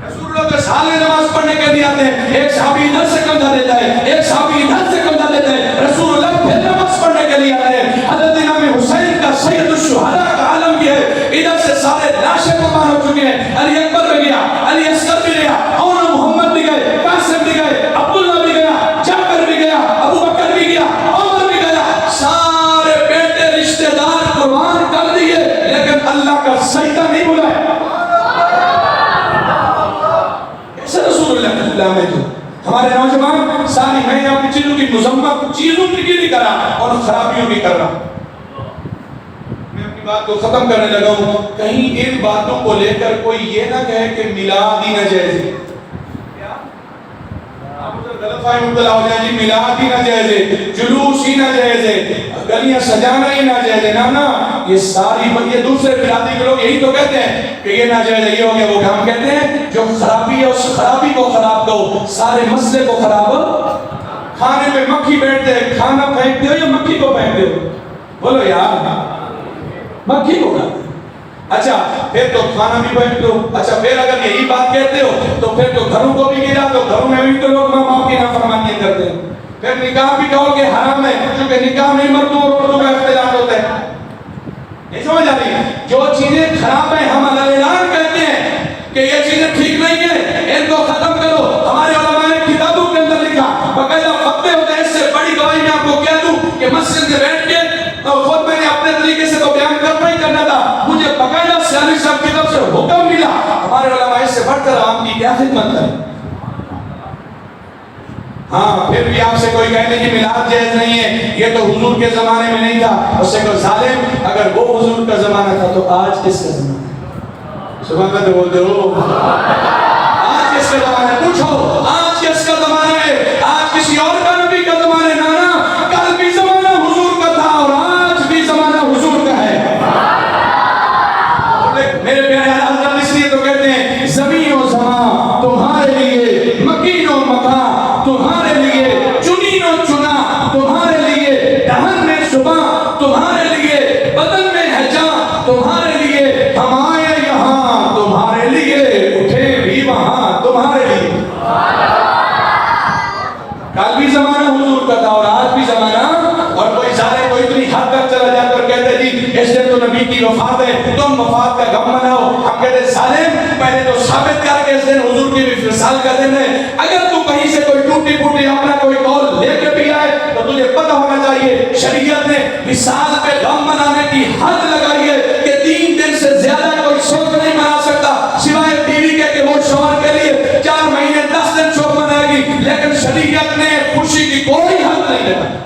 رسول اللہ کے سال میں نماز پڑھنے کے لیے آتے ہیں, ایک صحابی ادھر سے کندھا دیتا ہے, ایک صحابی ادھر سے کندھا دیتا ہے, رسول اللہ پھر نماز پڑھنے کے لیے آتے ہیں. حضرت امام حسین کا سید الشہداء کا عالم یہ ہے, ادھر سے سارے لاشیں قربان ہو چکے ہیں. علی اکبر بھی گیا, علی اصغر بھی گیا, اور محمد بھی گئے, قاسم بھی گئے, عبداللہ بھی گیا, جعفر بھی گیا, ابو بکر بھی گیا, عمر بھی گیا, سارے بیٹے رشتہ دار قربان کر دیے, لیکن اللہ کا سجدہ نہیں بلایا. ایسے رسول اللہ صلی اللہ علیہ وسلم. ہمارے نوجوان ساری میں اپنی چیزوں کی مذمت چیزوں کی نہیں کر رہا اور خرابیوں کی کر رہا. میں اپنی بات کو ختم کرنے لگا ہوں, کہیں ان باتوں کو لے کر کوئی یہ نہ کہے کہ میلاد ہی ناجائز ہے. آپ ادھر غلط فہمی مبتلا ہو جائیں, جی میلاد ہی ناجائز ہے, جلوس ہی ناجائز ہے, گلیاں سجانا ہی ناجائز ہے. نا یہ ساری یہ دوسرے برادری کے لوگ یہی تو کہتے ہیں کہ یہ ناجائز ہے, یہ ہو گیا وہ. ہم کہتے ہیں جو خرابی ہے اس خرابی کو خراب کرو, سارے مسئلے کو خراب. کھانے پہ مکھی بیٹھتے ہیں, کھانا پھینکتے ہو یا مکھی کو پھینکتے ہو؟ بولو یار, مکھی کو کھاتے. اچھا پھر تو کھانا بھی پھینک دو. اچھا پھر اگر یہی بات کہتے ہو تو پھر تو گھروں کو بھی گرا دو, گھروں میں بھی تو لوگ ماں باپ کی نافرمانیاں کرتے ہیں. پھر نکاح بھی کہو کہ حرام ہے, کیونکہ نکاح میں مردوں اور عورتوں کا اختلاط ہوتا ہے. یہ سمجھ آتی ہے, جو چیزیں خراب ہیں ہم اعلان کہتے ہیں کہ یہ چیزیں ٹھیک نہیں ہیں, ان کو ختم کرو. ہمارے علماء نے کتابوں کے اندر لکھا, باقاعدہ فتوے ہوتے ہیں. اس سے بڑی گواہی میں آپ کو کہہ دوں کہ مسجد میں بیٹھ کے خود میں نے اپنے طریقے سے تو بیان کرنا ہی کرنا تھا, مجھے باقاعدہ سیالی صاحب کی طرف سے حکم ملا. ہمارے علماء اس سے بڑھ کر عوام کی کیا خدمت کریں. ہاں پھر بھی آپ سے کوئی کہنے کی میلاد جائز نہیں ہے, یہ تو حضور کے زمانے میں نہیں تھا. اس سے کوئی ظالم, اگر وہ حضور کا زمانہ تھا تو آج کس کا زمانہ ہے؟ سبحان اللہ بولتے ہو, آج کس کا زمانہ ہے؟ پوچھو آج کس کا زمانہ ہے؟ آج کسی اور کا نبی کا زمانہ ہے؟ نانا, کل بھی زمانہ حضور کا تھا اور آج بھی زمانہ حضور کا ہے. میرے پیارے حضرت اس لیے تو کہتے ہیں زمین و زمان تمہارے لیے, مکین و مکان تمہارے لیے, چنین و چنا تمہارے لیے, دہن میں صبح تمہارے لیے, بدن میں ہے جان تمہارے لیے, ہم آئے یہاں تمہارے لیے, اٹھے بھی وہاں تمہارے لیے. کل بھی زمانہ حضور کا تھا اور آج بھی زمانہ. اور کوئی ظالم کوئی اتنی حد تک چلا جاتا اور کہتے جی اس دن تو نبی کی وفات ہے, ہیں تم وفات کا غم مناؤ. ہم کہتے ہیں سالم پہلے تو ثابت کر کے اس دن حضور کی بھی وصال کا دن ہے. اگر تو کہیں سے کوئی ٹوٹی پھوٹی اپنا کوئی قول لے کے بھی آئے تو تجھے پتہ ہونا چاہیے شریعت نے وصال پہ غم منانے کی حد لگائی ہے کہ 3 دن سے زیادہ کوئی شوق نہیں منا سکتا سوائے بیوی کے کہ وہ شوہر کے لیے 4 مہینے 10 دن شوق منائے گی. لیکن شریعت نے خوشی کی کوئی حد نہیں لگائی.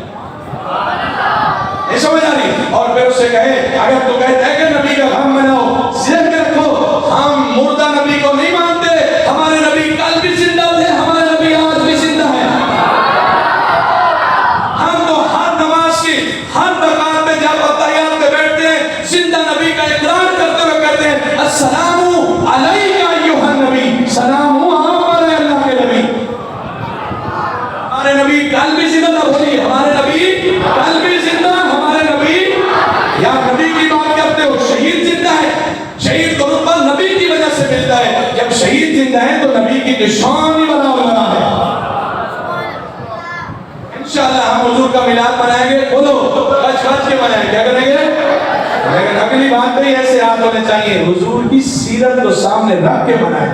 یہ سمجھ آ رہی. اور پھر اسے کہے اگر تو کہتا ہے کہ نبی کا غم مناؤ ذہن میں رکھو ہم مردہ نبی کو نہیں مانتے. ہمارے نبی کل بھی زندہ تھے, ہمارے نبی آج بھی زندہ ہے. ہم تو ہر نماز کی ہر رکعت میں جب تحیات پہ بیٹھتے ہیں زندہ نبی کا اقرار کرتے ہوئے کہتے ہیں السلام علیکہ ایھا النبی, سلام ہو آپ پر اللہ کے نبی. ہمارے نبی کل بھی زندہ تھا. بولیے ہمارے نبی کل بھی زندہ. ہمارے نبی یا نبی کی بات کرتے ہو شہید زندہ ہے. شہید کو رتبہ نبی کی وجہ سے ملتا ہے. جب شہید زندہ ہے تو نبی کی نشان ہی بنا ہوا ہے. انشاءاللہ ہم حضور کا میلاد منائیں گے. بولو بچ بچ کے منائیں گے. کیا کریں گے؟ لیکن اگلی بات بھی ایسے یاد ہونے چاہیے حضور کی سیرت کو سامنے رکھ کے منائیں.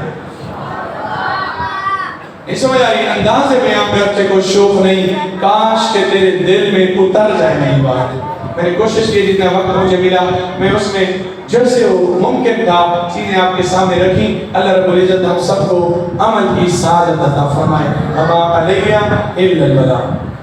نہیں سمجھ آ رہی. اندازے میں آپ بچے کو شوق نہیں. کاش کہ تیرے دل میں اتر جائے نہیں بات. میں نے کوشش کی جتنا وقت مجھے ملا میں اس میں جیسے ہو ممکن تھا چیزیں آپ کے سامنے رکھی. اللہ رب العزت ہم سب کو عمل کی سعادت عطا فرمائے. وما علیہ الا البلاغ.